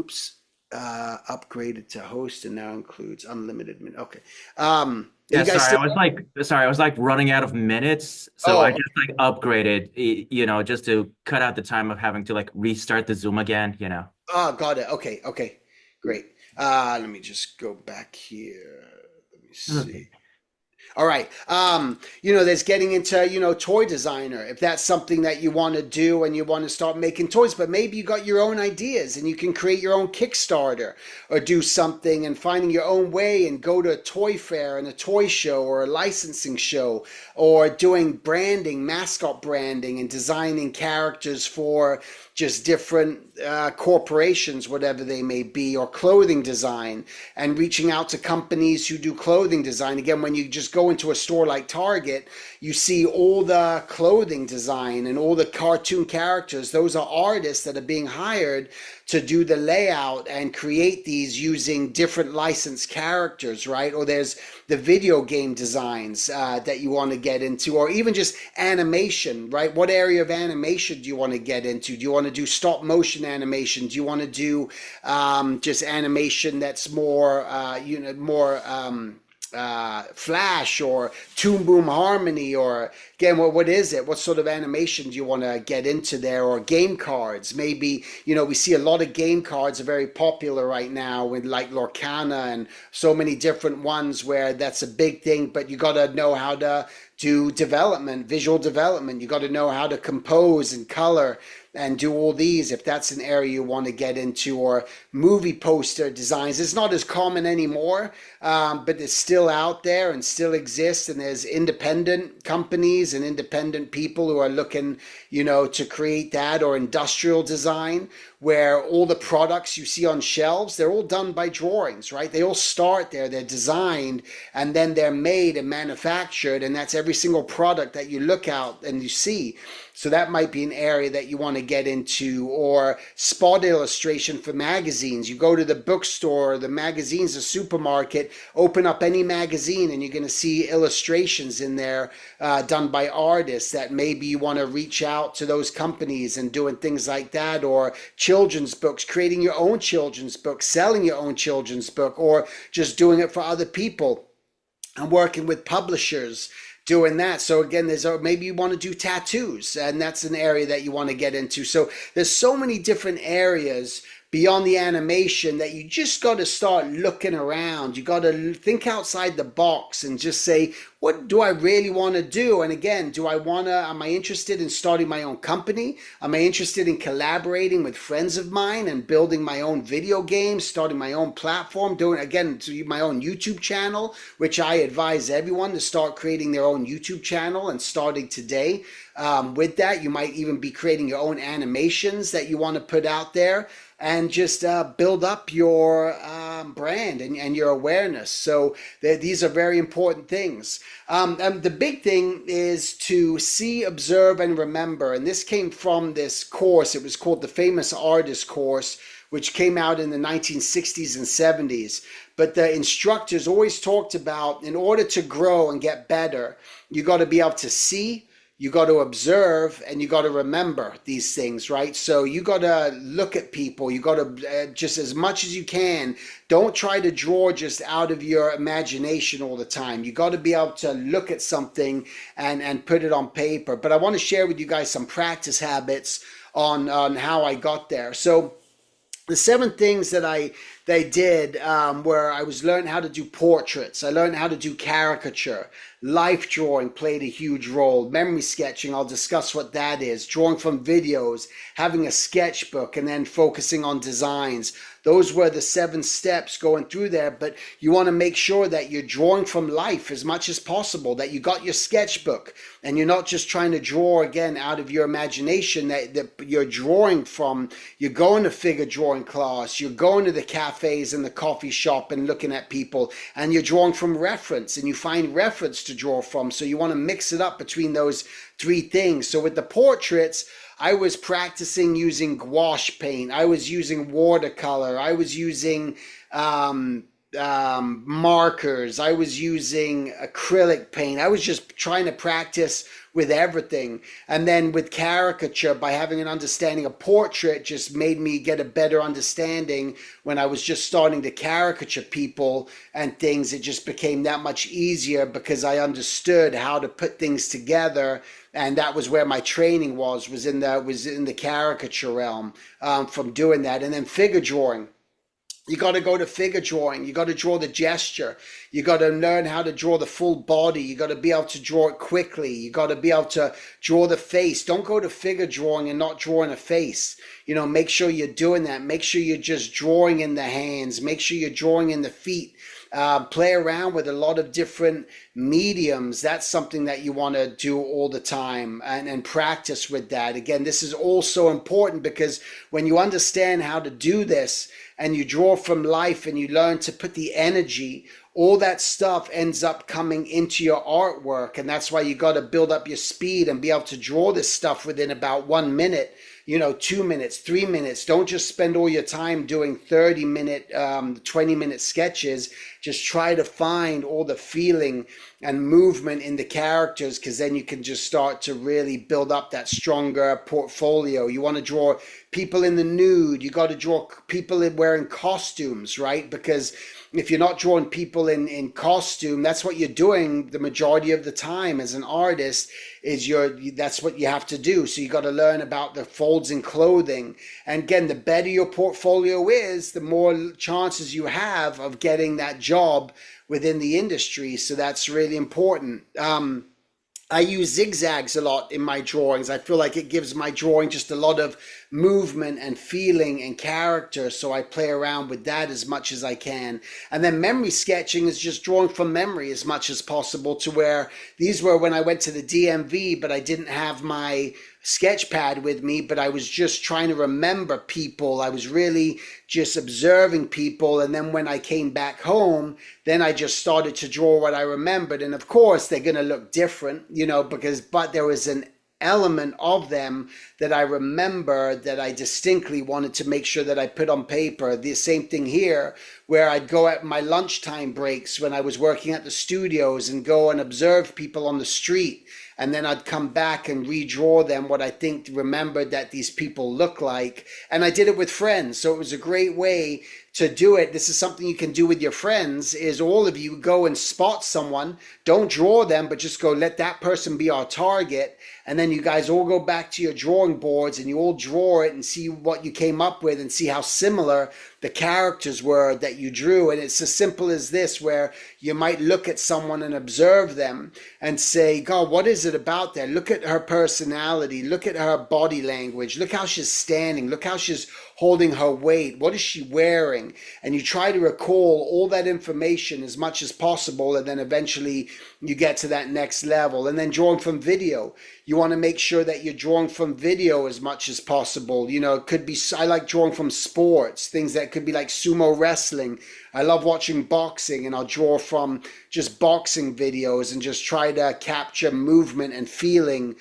S2: upgraded to host and now includes unlimited minutes. Okay.
S1: Yeah,
S2: You guys still?
S1: I was like running out of minutes, so I
S2: Oh,
S1: just like upgraded, just to cut out the time of having to like restart the Zoom again.
S2: oh, got it. Okay, okay, great. Let me just go back here. Let me
S1: Okay.
S2: see. All right. There's getting into, toy designer. If that's something that you want to do and you want to start making toys, but maybe you got your own ideas and you can create your own Kickstarter or do something and finding your own way and go to a toy fair and a toy show or a licensing show, or doing branding, mascot branding, and designing characters for just different corporations, whatever they may be, or clothing design, and reaching out to companies who do clothing design. Again, when you just go into a store like Target, you see all the clothing design and all the cartoon characters. Those are artists that are being hired to do the layout and create these using different licensed characters, right? Or there's the video game designs that you want to get into, or even just animation, right? What area of animation do you want to get into? Do you want to do stop motion animation? Do you want to do just animation that's more, Flash or Toon Boom Harmony? Or again, what is it? What sort of animation do you want to get into there? Or game cards? Maybe, we see a lot of game cards are very popular right now with like Lorcana and so many different ones where that's a big thing, but you got to know how to do development, visual development. You got to know how to compose and color and do all these, if that's an area you want to get into. Or movie poster designs. It's not as common anymore, but it's still out there and still exists. And there's independent companies and independent people who are looking, to create that. Or industrial design, where all the products you see on shelves, they're all done by drawings, right? They all start there, they're designed, and then they're made and manufactured, and that's every single product that you look out and you see. So that might be an area that you want to get into. Or spot illustration for magazines. You go to the bookstore, the magazines, the supermarket, open up any magazine, and you're going to see illustrations in there done by artists that maybe you want to reach out to those companies and doing things like that. Or children's books, creating your own children's book, selling your own children's book, or just doing it for other people and working with publishers doing that. So again, maybe you want to do tattoos, and that's an area that you want to get into. So there's so many different areas beyond the animation that you just got to start looking around. You got to think outside the box and just say, what do I really want to do? And again, am I interested in starting my own company? Am I interested in collaborating with friends of mine and building my own video games, starting my own platform, doing, again, my own YouTube channel, which I advise everyone to start creating their own YouTube channel and starting today. With that, you might even be creating your own animations that you want to put out there, and just build up your brand and your awareness. So these are very important things. And the big thing is to see, observe, and remember. And this came from this course. It was called the Famous Artist Course, which came out in the 1960s and 70s. But the instructors always talked about, in order to grow and get better, you got to be able to see, you got to observe and you got to remember these things, right? So you got to look at people. You got to just as much as you can. Don't try to draw just out of your imagination all the time. You got to be able to look at something and put it on paper. But I want to share with you guys some practice habits on how I got there. So the 7 things that they did where I was learning how to do portraits. I learned how to do caricature. Life drawing played a huge role. Memory sketching, I'll discuss what that is. Drawing from videos, having a sketchbook, and then focusing on designs. Those were the 7 steps going through there, but you want to make sure that you're drawing from life as much as possible, that you got your sketchbook and you're not just trying to draw again out of your imagination, that you're drawing from, you're going to figure drawing class, you're going to the cafes and the coffee shop and looking at people, and you're drawing from reference and you find reference to draw from. So you want to mix it up between those 3 things. So with the portraits, I was practicing using gouache paint. I was using watercolor. I was using markers. I was using acrylic paint. I was just trying to practice with everything. And then with caricature, by having an understanding of portrait, just made me get a better understanding when I was just starting to caricature people and things. It just became that much easier because I understood how to put things together. And that was where my training was in the caricature realm from doing that. And then figure drawing. You got to go to figure drawing. You got to draw the gesture. You got to learn how to draw the full body. You got to be able to draw it quickly. You got to be able to draw the face. Don't go to figure drawing and not drawing a face. You know, make sure you're doing that. Make sure you're just drawing in the hands. Make sure you're drawing in the feet. Play around with a lot of different mediums. That's something that you want to do all the time and practice with that. Again, this is also important because when you understand how to do this and you draw from life and you learn to put the energy, all that stuff ends up coming into your artwork. And that's why you got to build up your speed and be able to draw this stuff within about 1 minute. 2 minutes, 3 minutes. Don't just spend all your time doing 30-minute, 20-minute sketches. Just try to find all the feeling and movement in the characters, because then you can just start to really build up that stronger portfolio. You want to draw people in the nude. You got to draw people wearing costumes, right? Because if you're not drawing people in costume, that's what you're doing the majority of the time as an artist, that's what you have to do. So you got to learn about the folds in clothing. And again, the better your portfolio is, the more chances you have of getting that job within the industry. So that's really important. I use zigzags a lot in my drawings. I feel like it gives my drawing just a lot of movement and feeling and character, so I play around with that as much as I can. And then memory sketching is just drawing from memory as much as possible, to where these were when I went to the DMV, but I didn't have my sketch pad with me, but I was just trying to remember people. I was really just observing people, and then when I came back home, then I just started to draw what I remembered. And of course they're going to look different, but there was an element of them that I remember that I distinctly wanted to make sure that I put on paper. The same thing here, where I'd go at my lunchtime breaks when I was working at the studios and go and observe people on the street, and then I'd come back and redraw them what I think remembered that these people look like. And I did it with friends, so it was a great way to do it. This is something you can do with your friends, is all of you go and spot someone. Don't draw them, but just go, let that person be our target. And then you guys all go back to your drawing boards and you all draw it and see what you came up with and see how similar the characters were that you drew. And it's as simple as this, where you might look at someone and observe them and say, God, what is it about that? Look at her personality. Look at her body language. Look how she's standing. Look how she's holding her weight. What is she wearing? And you try to recall all that information as much as possible, and then eventually you get to that next level. And then drawing from video. You want to make sure that you're drawing from video as much as possible. It could be, I like drawing from sports, things that could be like sumo wrestling. I love watching boxing, and I'll draw from just boxing videos and just try to capture movement and feeling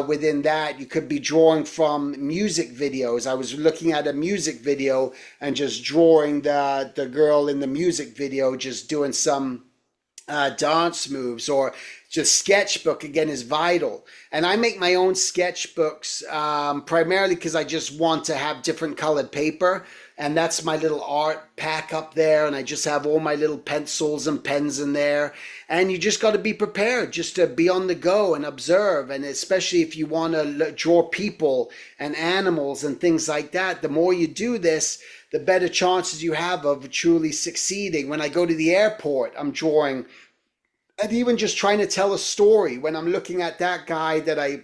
S2: within that. You could be drawing from music videos. I was looking at a music video and just drawing the girl in the music video just doing some dance moves, or just sketchbook again is vital. And I make my own sketchbooks primarily because I just want to have different colored paper. And that's my little art pack up there. And I just have all my little pencils and pens in there. And you just got to be prepared just to be on the go and observe. And especially if you want to draw people and animals and things like that, the more you do this, the better chances you have of truly succeeding. When I go to the airport, I'm drawing and even just trying to tell a story. When I'm looking at that guy that I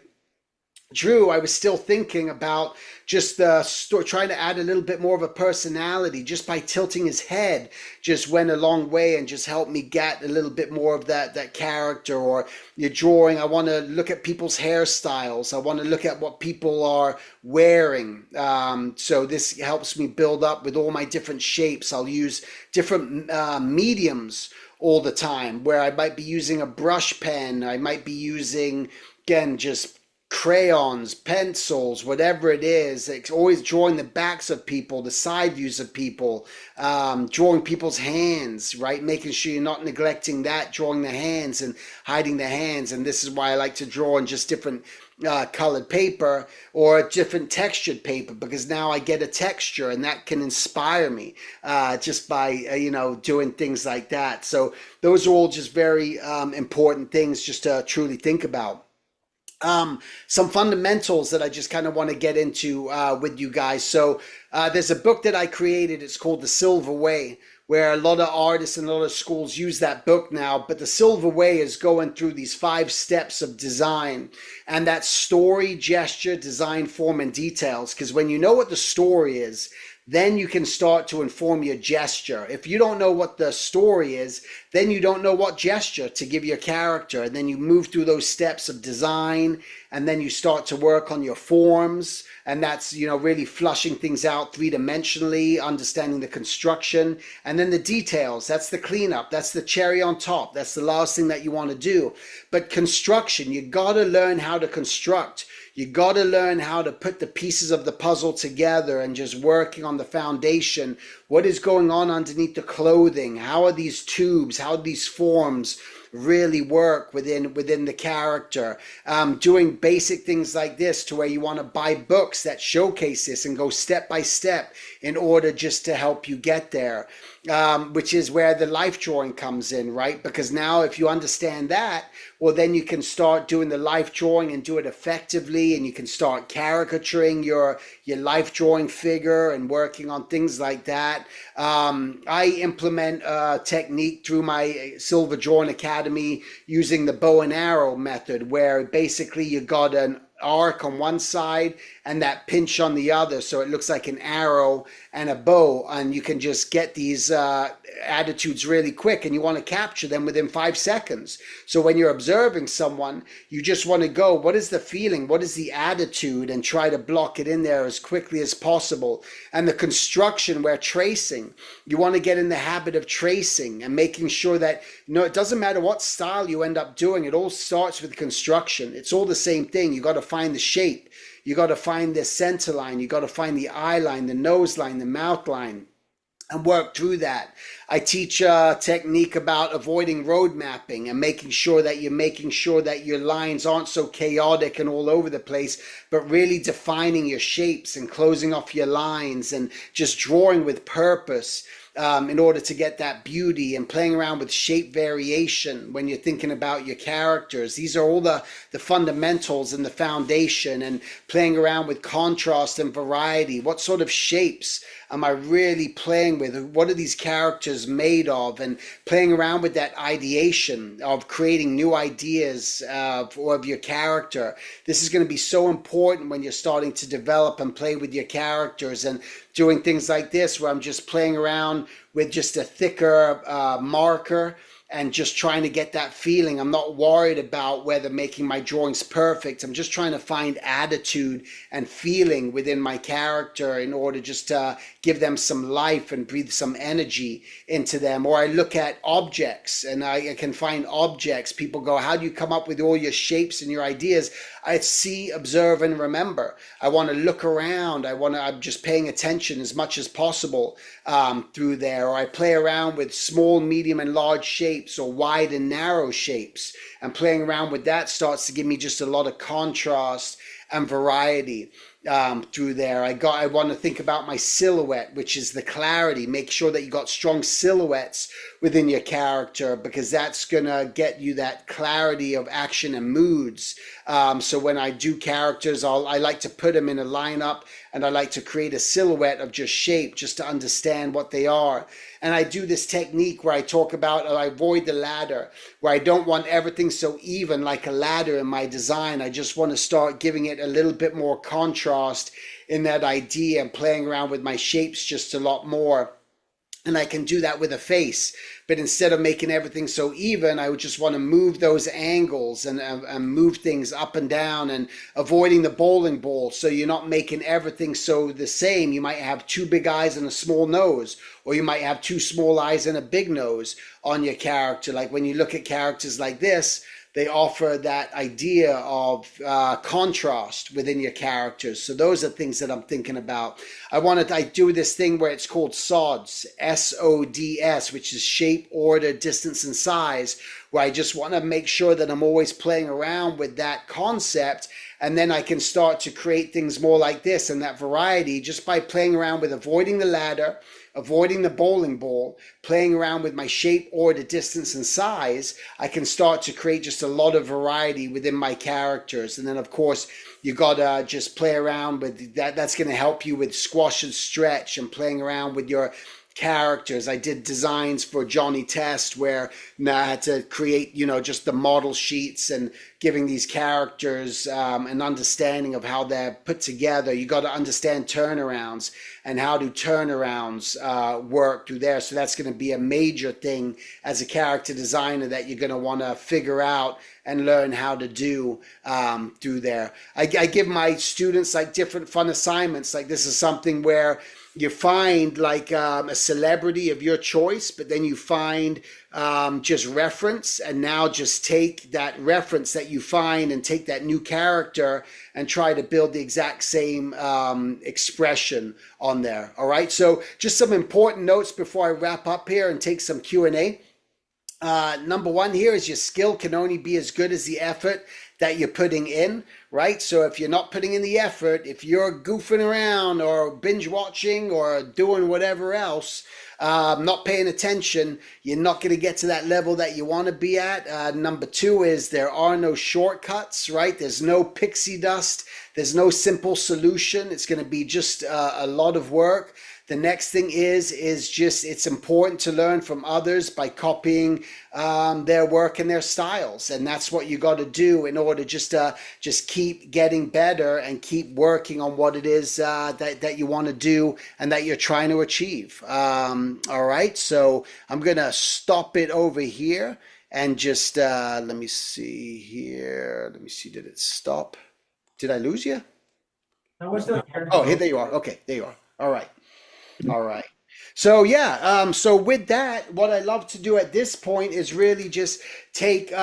S2: drew, I was still thinking about just the story, trying to add a little bit more of a personality just by tilting his head just went a long way and just helped me get a little bit more of that character. Or you're drawing, I want to look at people's hairstyles. I want to look at what people are wearing. So this helps me build up with all my different shapes. I'll use different mediums all the time, where I might be using a brush pen, I might be using, again, just crayons, pencils, whatever it is. It's always drawing the backs of people, the side views of people, drawing people's hands, right? Making sure you're not neglecting that, drawing the hands and hiding the hands. And this is why I like to draw in just different colored paper or different textured paper, because now I get a texture and that can inspire me just by doing things like that. So those are all just very important things just to truly think about. Some fundamentals that I just kind of want to get into with you guys. So there's a book that I created. It's called The Silver Way, where a lot of artists and a lot of schools use that book now. But the Silver Way is going through these 5 steps of design, and that's story, gesture, design, form, and details. Because when you know what the story is, then you can start to inform your gesture. If you don't know what the story is, then you don't know what gesture to give your character. And then you move through those steps of design, and then you start to work on your forms. And that's, really flushing things out 3-dimensionally, understanding the construction. And then the details, that's the cleanup. That's the cherry on top. That's the last thing that you want to do. But construction, you got to learn how to construct. You got to learn how to put the pieces of the puzzle together and just working on the foundation. What is going on underneath the clothing? How are these tubes? How do these forms really work within the character? Doing basic things like this, to where you want to buy books that showcase this and go step by step in order just to help you get there. Which is where the life drawing comes in, right? Because now if you understand that, well, then you can start doing the life drawing and do it effectively, and you can start caricaturing your life drawing figure and working on things like that. I implement a technique through my Silver Drawing Academy using the bow and arrow method, where basically you got an arc on one side and that pinch on the other, so it looks like an arrow and a bow, and you can just get these attitudes really quick, and you want to capture them within 5 seconds. So when you're observing someone, you just want to go, what is the feeling, what is the attitude, and try to block it in there as quickly as possible. And the construction, where tracing, you want to get in the habit of tracing and making sure that, it doesn't matter what style you end up doing, it all starts with construction. It's all the same thing. You got to find the shape, you got to find the center line, you got to find the eye line, the nose line, the mouth line, and work through that. I teach a technique about avoiding road mapping and making sure that your lines aren't so chaotic and all over the place, but really defining your shapes and closing off your lines and just drawing with purpose. In order to get that beauty, and playing around with shape variation when you're thinking about your characters. These are all the fundamentals and the foundation, and playing around with contrast and variety. What sort of shapes am I really playing with? What are these characters made of? And playing around with that ideation of creating new ideas of your character. This is going to be so important when you're starting to develop and play with your characters, and doing things like this, where I'm just playing around with just a thicker marker and just trying to get that feeling. I'm not worried about whether making my drawings perfect. I'm just trying to find attitude and feeling within my character in order just to give them some life and breathe some energy into them. Or I look at objects and I can find objects. People go, how do you come up with all your shapes and your ideas? I see, observe, and remember. I want to look around. I'm just paying attention as much as possible through there. Or I play around with small, medium, and large shapes shapes or wide and narrow shapes. And playing around with that starts to give me just a lot of contrast and variety through there. I want to think about my silhouette, which is the clarity. Make sure that you got strong silhouettes within your character, because that's gonna get you that clarity of action and moods. So when I do characters, I like to put them in a lineup, and I like to create a silhouette of just shape, just to understand what they are. And I do this technique where I talk about, I avoid the ladder, where I don't want everything so even like a ladder in my design. I just want to start giving it a little bit more contrast in that idea, and playing around with my shapes just a lot more. And I can do that with a face, but instead of making everything so even, I would just want to move those angles, and move things up and down, and avoiding the bowling ball, so you're not making everything so the same. You might have two big eyes and a small nose, or you might have two small eyes and a big nose on your character. Like when you look at characters like this, they offer that idea of contrast within your characters. So those are things that I'm thinking about. I do this thing where it's called SODS, SODS, which is shape, order, distance, and size, where I just want to make sure that I'm always playing around with that concept. And then I can start to create things more like this, and that variety, just by playing around with avoiding the ladder, avoiding the bowling ball, playing around with my shape, order, distance, and size. I can start to create just a lot of variety within my characters. And then, of course, you gotta just play around with that. That's going to help you with squash and stretch, and playing around with your characters. I did designs for Johnny Test where I had to create, just the model sheets, and giving these characters an understanding of how they're put together. You got to understand turnarounds, and how do turnarounds work through there. So that's going to be a major thing as a character designer that you're going to want to figure out and learn how to do through there. I give my students like different fun assignments. Like this is something where you find like a celebrity of your choice, but then you find just reference, and now just take that reference that you find and take that new character and try to build the exact same expression on there. All right, so just some important notes before I wrap up here and take some Q&A. Number one here is your skill can only be as good as the effort that you're putting in, right? So if you're not putting in the effort, if you're goofing around or binge watching or doing whatever else, not paying attention, you're not going to get to that level that you want to be at. Number two is there are no shortcuts, right? There's no pixie dust. There's no simple solution. It's going to be just a lot of work. The next thing is just it's important to learn from others by copying their work and their styles, and that's what you got to do in order just to just keep getting better and keep working on what it is that you want to do and that you're trying to achieve. All right, so I'm gonna stop it over here and just let me see here. Let me see. Did it stop? Did I lose you?
S1: No, we're still here.
S2: Oh, here there you are. Okay, there you are. All right. All right. So yeah, so with that, what I love to do at this point is really just take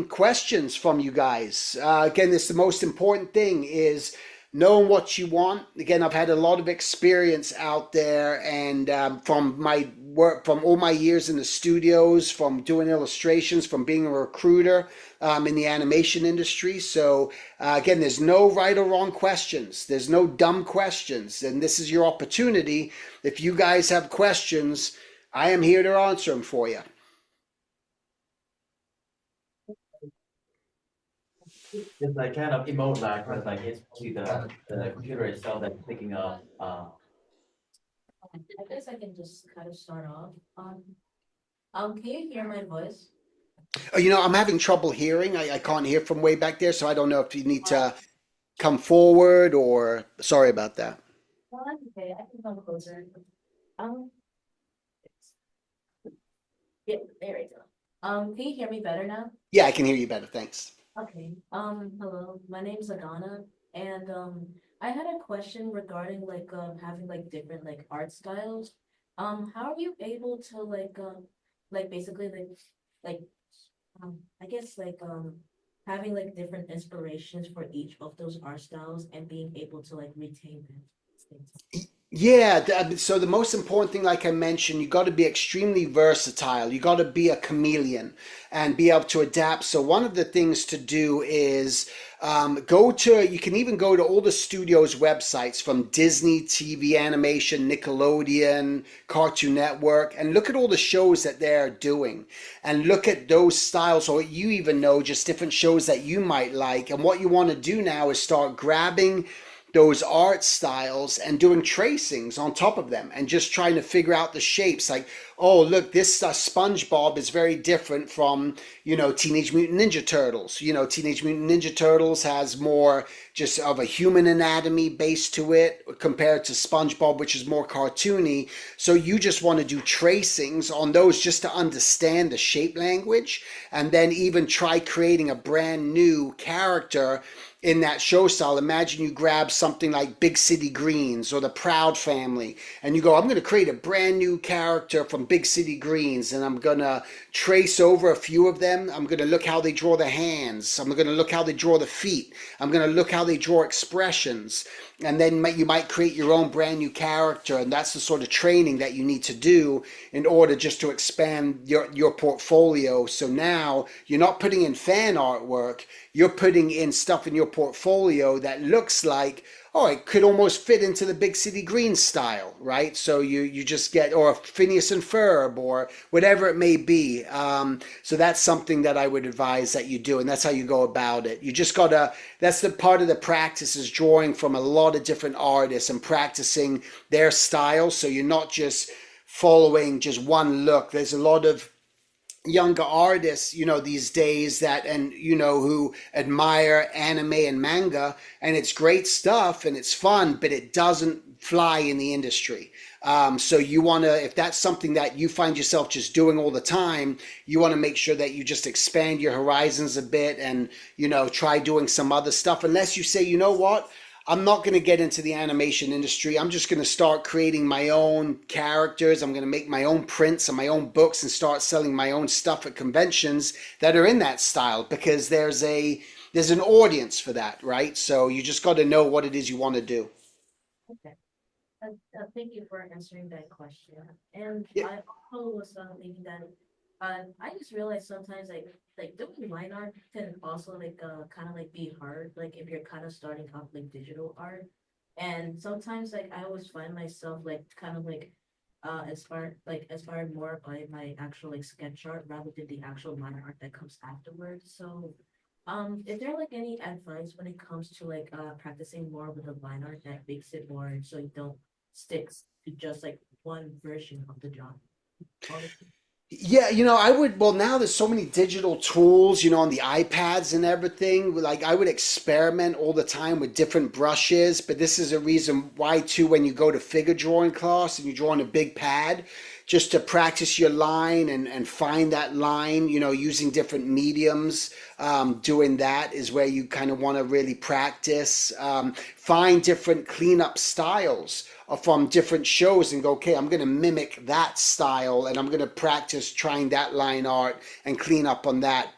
S2: questions from you guys. Again, this is the most important thing is knowing what you want. Again, I've had a lot of experience out there, and from my work, from all my years in the studios, from doing illustrations, from being a recruiter in the animation industry. So again, there's no right or wrong questions. There's no dumb questions, and this is your opportunity. If you guys have questions, I am here to answer them for you.
S1: It's like kind of emote lag, but like it's only the computer itself that's picking up.
S3: I guess I can just kind of start off. Can you hear my voice?
S2: I'm having trouble hearing. I can't hear from way back there, so I don't know if you need to come forward or sorry about that.
S3: Well, that's okay. I can come closer. Um, yeah, there we go. Can you hear me better now?
S2: Yeah, I can hear you better. Thanks.
S3: Okay. Hello. My name's Adana, and I had a question regarding like having like different like art styles. How are you able to like basically like I guess having like different inspirations for each of those art styles and being able to like retain them.
S2: Yeah, so the most important thing, like I mentioned, you got to be extremely versatile. You got to be a chameleon and be able to adapt. So one of the things to do is you can even go to all the studios' websites from Disney, TV animation, Nickelodeon, Cartoon Network, and look at all the shows that they're doing and look at those styles, or you even know just different shows that you might like. And what you want to do now is start grabbing those art styles and doing tracings on top of them and just trying to figure out the shapes like, oh look, this SpongeBob is very different from Teenage Mutant Ninja Turtles. Teenage Mutant Ninja Turtles has more just of a human anatomy base to it compared to SpongeBob, which is more cartoony. So you just want to do tracings on those just to understand the shape language, and then even try creating a brand new character in that show style. Imagine you grab something like Big City Greens or the Proud Family, and you go, I'm going to create a brand new character from Big City Greens, and I'm going to trace over a few of them. I'm going to look how they draw the hands. I'm going to look how they draw the feet. I'm going to look how they draw expressions. And then you might create your own brand new character, and that's the sort of training that you need to do in order just to expand your portfolio. So now you're not putting in fan artwork, you're putting in stuff in your portfolio that looks like, oh, it could almost fit into the Big City Green style, right? So you just get, or Phineas and Ferb, or whatever it may be. So that's something that I would advise that you do, and that's how you go about it. You just gotta, that's the part of the practice, is drawing from a lot of different artists and practicing their style. So you're not just following just one look. There's a lot of younger artists, these days that, and who admire anime and manga, and it's great stuff and it's fun, but it doesn't fly in the industry. So you want to, if that's something that you find yourself just doing all the time, you want to make sure that you just expand your horizons a bit and, try doing some other stuff. Unless you say, you know what, I'm not going to get into the animation industry. I'm just going to start creating my own characters. I'm going to make my own prints and my own books and start selling my own stuff at conventions that are in that style, because there's an audience for that, right? So you just got to know what it is you want to do.
S3: Okay. Thank you for answering that question. And
S2: Yeah.
S3: I also was thinking that I just realized sometimes like doing line art can also like kind of like be hard, like if you're kind of starting off like digital art. And sometimes like I always find myself like kind of like inspired more by my actual like sketch art rather than the actual line art that comes afterwards. So is there like any advice when it comes to like practicing more with the line art that makes it more so you don't stick to just like one version of the genre?
S2: Yeah, I would, well, now there's so many digital tools, on the iPads and everything. Like, I would experiment all the time with different brushes, but this is a reason why, too, when you go to figure drawing class and you draw on a big pad, just to practice your line and find that line, using different mediums. Doing that is where you kind of want to really practice. Find different cleanup styles from different shows and go, okay, I'm going to mimic that style and I'm going to practice trying that line art and clean up on that.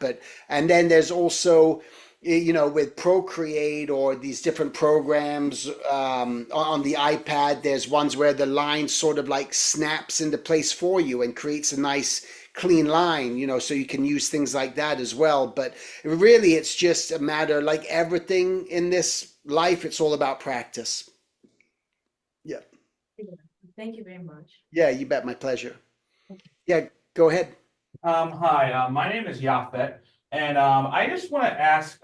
S2: And then there's also, with Procreate or these different programs on the iPad, there's ones where the line sort of like snaps into place for you and creates a nice clean line, so you can use things like that as well. But really, it's just a matter, like everything in this life, it's all about practice. Yeah.
S3: Yeah. Thank you very much.
S2: Yeah, you bet. My pleasure. Yeah, go ahead.
S4: Hi, my name is Yafet, and I just want to ask,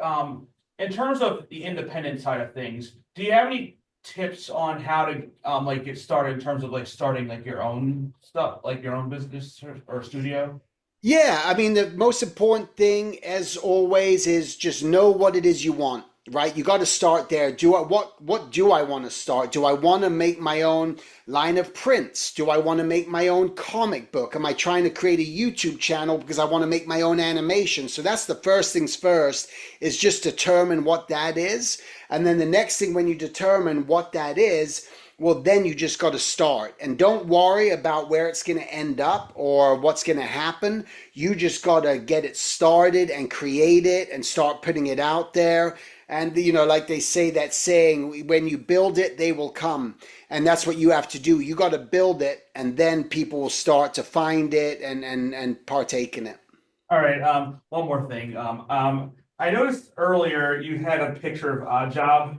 S4: in terms of the independent side of things, do you have any tips on how to like get started in terms of like starting like your own stuff, like your own business or studio?
S2: Yeah, I mean, the most important thing, as always, is just know what it is you want, right? You got to start there. What do I want to start? Do I want to make my own line of prints? Do I want to make my own comic book? Am I trying to create a YouTube channel because I want to make my own animation? So that's the first things first, is just determine what that is. And then the next thing, when you determine what that is, well, then you just got to start, and don't worry about where it's going to end up or what's going to happen. You just got to get it started and create it and start putting it out there. And like they say that saying, when you build it, they will come. And that's what you have to do. You got to build it, and then people will start to find it and partake in it.
S4: All right. One more thing. I noticed earlier you had a picture of Odd Job,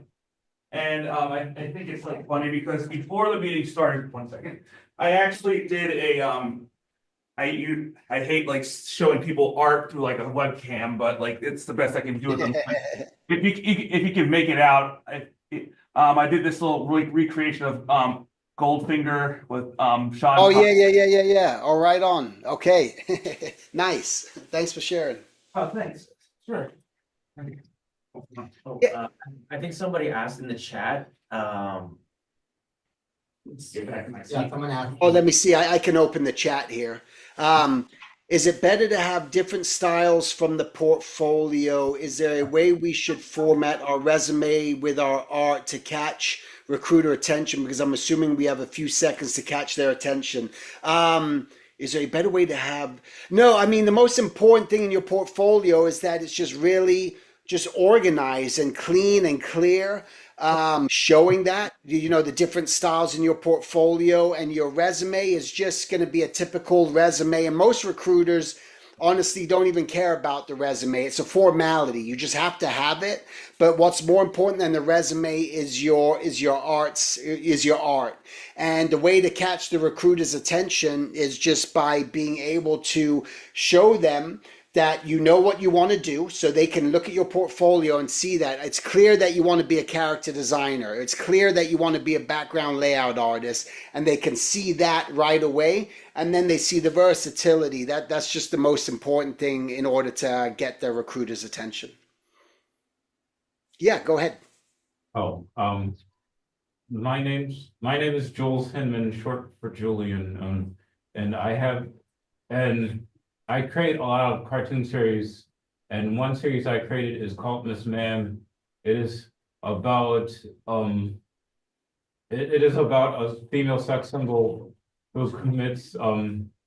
S4: and I think it's like funny because before the meeting started, one second, I actually did a I hate like showing people art through like a webcam, but like it's the best I can do with them. If you can make it out, I did this little recreation of Goldfinger with
S2: Oh,
S4: Sean.
S2: yeah. All right, on. Okay. Nice. Thanks for sharing.
S4: Oh, thanks. Sure.
S1: Oh,
S2: Yeah.
S1: I think somebody asked in the chat. Let's see.
S2: Oh, let me see. I can open the chat here. Um, is it better to have different styles from the portfolio? Is there a way we should format our resume with our art to catch recruiter attention? Because I'm assuming we have a few seconds to catch their attention. Is there a better way to have? No, I mean, the most important thing in your portfolio is that it's just really just organized and clean and clear, showing that the different styles in your portfolio, and your resume is just going to be a typical resume. And most recruiters honestly don't even care about the resume. It's a formality. You just have to have it. But what's more important than the resume is your art. And the way to catch the recruiter's attention is just by being able to show them that you know what you want to do, so they can look at your portfolio and see that it's clear that you want to be a character designer. It's clear that you want to be a background layout artist, and they can see that right away. And then they see the versatility. That's just the most important thing in order to get the recruiter's attention. Yeah, go ahead.
S5: Oh, my name is Jules Hinman, short for Julian, and I create a lot of cartoon series, and one series I created is called Miss Ma'am. It is about it is about a female sex symbol who commits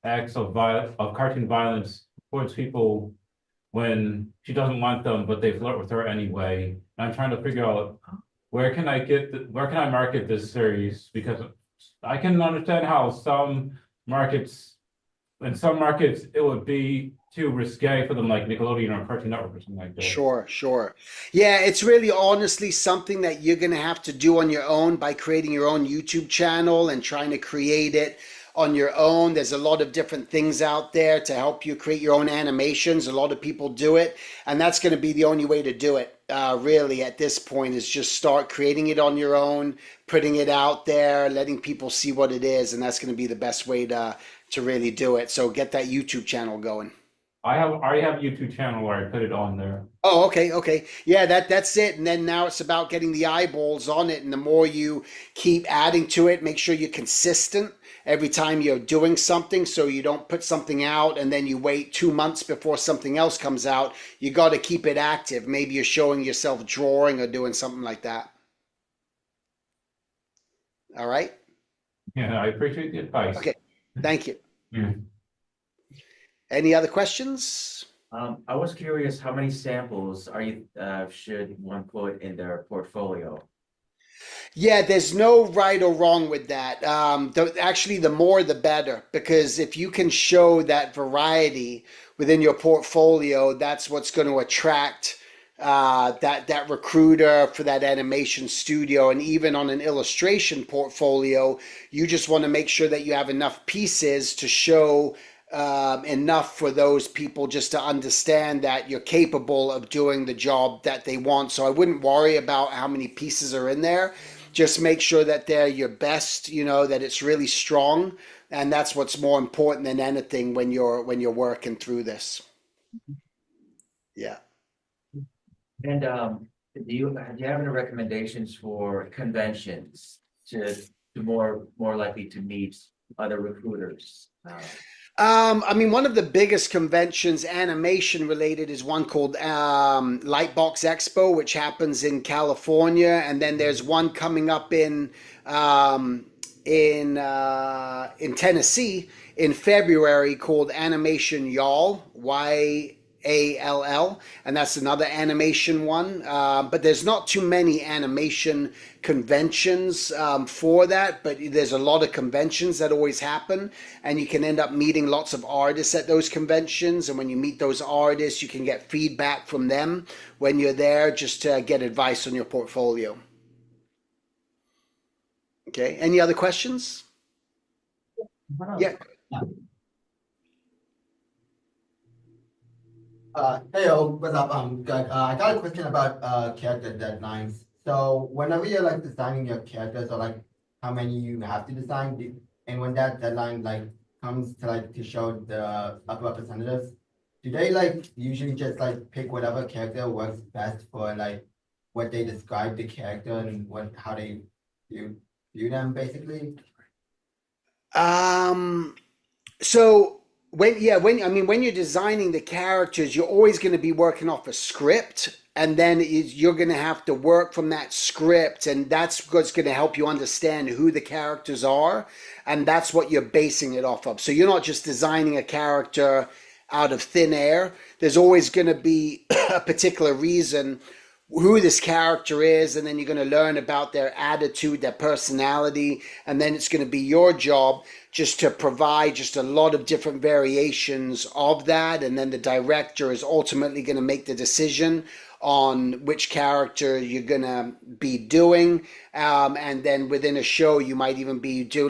S5: acts of cartoon violence towards people when she doesn't want them, but they flirt with her anyway. And I'm trying to figure out where can I market this series, because I can understand how in some markets it would be too risque for them, like Nickelodeon or Cartoon Network or something like that.
S2: Sure. Yeah, it's really honestly something that you're going to have to do on your own by creating your own YouTube channel and trying to create it on your own. There's a lot of different things out there to help you create your own animations. A lot of people do it, and that's going to be the only way to do it. Really, at this point, is just start creating it on your own, putting it out there, letting people see what it is, and that's going to be the best way to really do it. So get that YouTube channel going.
S5: I already have a YouTube channel where I put it on there.
S2: Oh, okay. Yeah, that's it. And then now it's about getting the eyeballs on it. And the more you keep adding to it, make sure you're consistent every time you're doing something, so you don't put something out and then you wait 2 months before something else comes out. You got to keep it active. Maybe you're showing yourself drawing or doing something like that. All right.
S5: Yeah, I appreciate the advice.
S2: Okay. Thank you.
S5: Yeah.
S2: Any other questions?
S1: I was curious, how many samples should one put in their portfolio?
S2: Yeah, there's no right or wrong with that. Actually, the more the better, because if you can show that variety within your portfolio, that's what's going to attract that recruiter for that animation studio. And even on an illustration portfolio, you just want to make sure that you have enough pieces to show enough for those people just to understand that you're capable of doing the job that they want. So I wouldn't worry about how many pieces are in there. Just make sure that they're your best, that it's really strong. And that's what's more important than anything when you're working through this. Yeah.
S1: And do you have any recommendations for conventions to more likely to meet other recruiters?
S2: I mean, one of the biggest conventions, animation related, is one called Lightbox Expo, which happens in California, and then there's one coming up in Tennessee in February called Animation Y'all, ALL, and that's another animation one. But there's not too many animation conventions for that, but there's a lot of conventions that always happen, and you can end up meeting lots of artists at those conventions. And when you meet those artists, you can get feedback from them when you're there, just to get advice on your portfolio. Okay, any other questions? Yeah.
S6: Hey, what's up? Good. I got a question about character deadlines. So whenever you're like designing your characters, or like how many you have to design, and when that deadline like comes to like to show the upper representatives, do they like usually just like pick whatever character works best for like what they describe the character and how they view them basically?
S2: So when you're designing the characters, you're always going to be working off a script, and then you're going to have to work from that script, and that's what's going to help you understand who the characters are, and that's what you're basing it off of. So you're not just designing a character out of thin air. There's always going to be a particular reason who this character is, and then you're going to learn about their attitude, their personality, and then it's going to be your job just to provide just a lot of different variations of that, and then the director is ultimately going to make the decision on which character you're going to be doing. And then within a show, you might even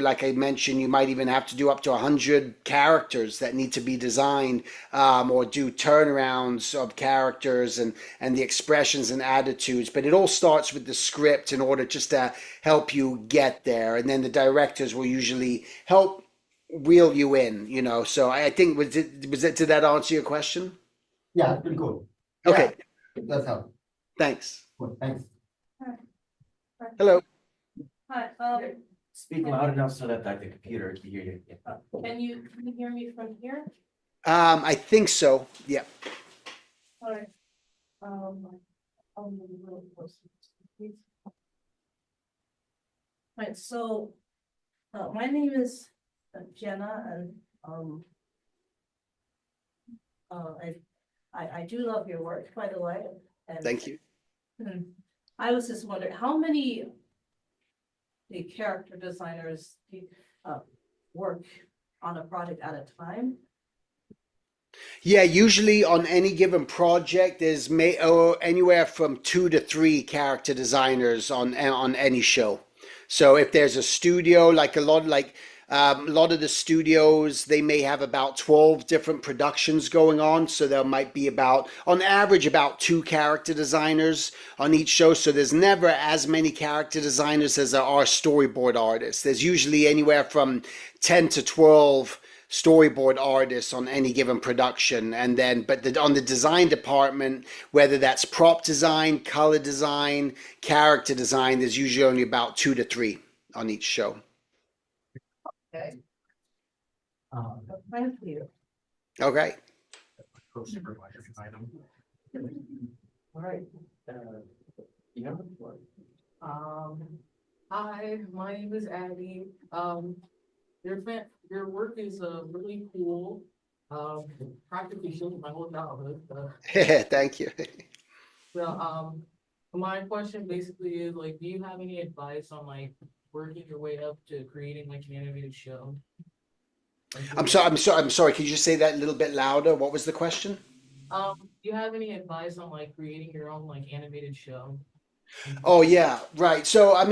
S2: like I mentioned, you might even have to do up to 100 characters that need to be designed, or do turnarounds of characters and the expressions and attitudes. But it all starts with the script in order just to help you get there. And then the directors will usually help wheel you in, So I think, did that answer your question?
S6: Yeah, pretty cool.
S2: Okay.
S6: Yeah, that's help.
S2: Thanks.
S6: Cool. Thanks.
S2: Hello.
S3: Hi,
S1: Speak loud enough so that like the computer can hear you.
S3: can you hear me from here?
S2: I think so. Yeah.
S3: All right. I'll move a little closer, please. Right, so, my name is Jenna, and, I do love your work, by the way. And
S2: Thank you.
S3: I was just wondering, how many the character designers work on a project at a time?
S2: Yeah, usually on any given project, there's anywhere from 2 to 3 character designers on any show. So if there's a studio, like a lot of the studios, they may have about 12 different productions going on. So there might be on average, about 2 character designers on each show. So there's never as many character designers as there are storyboard artists. There's usually anywhere from 10 to 12 storyboard artists on any given production. And then, on the design department, whether that's prop design, color design, character design, there's usually only about 2 to 3 on each show.
S3: Okay. Thank you.
S2: Okay.
S1: All right. You have the floor.
S7: Hi, my name is Abby. Your work is really cool. Practically showed my whole childhood.
S2: Thank you.
S7: So my question basically is like, do you have any advice on like working your way up to creating like an animated show?
S2: I'm sorry. Could you say that a little bit louder? What was the question?
S7: Do you have any advice on like creating your own like animated show?
S2: Oh yeah, right. So I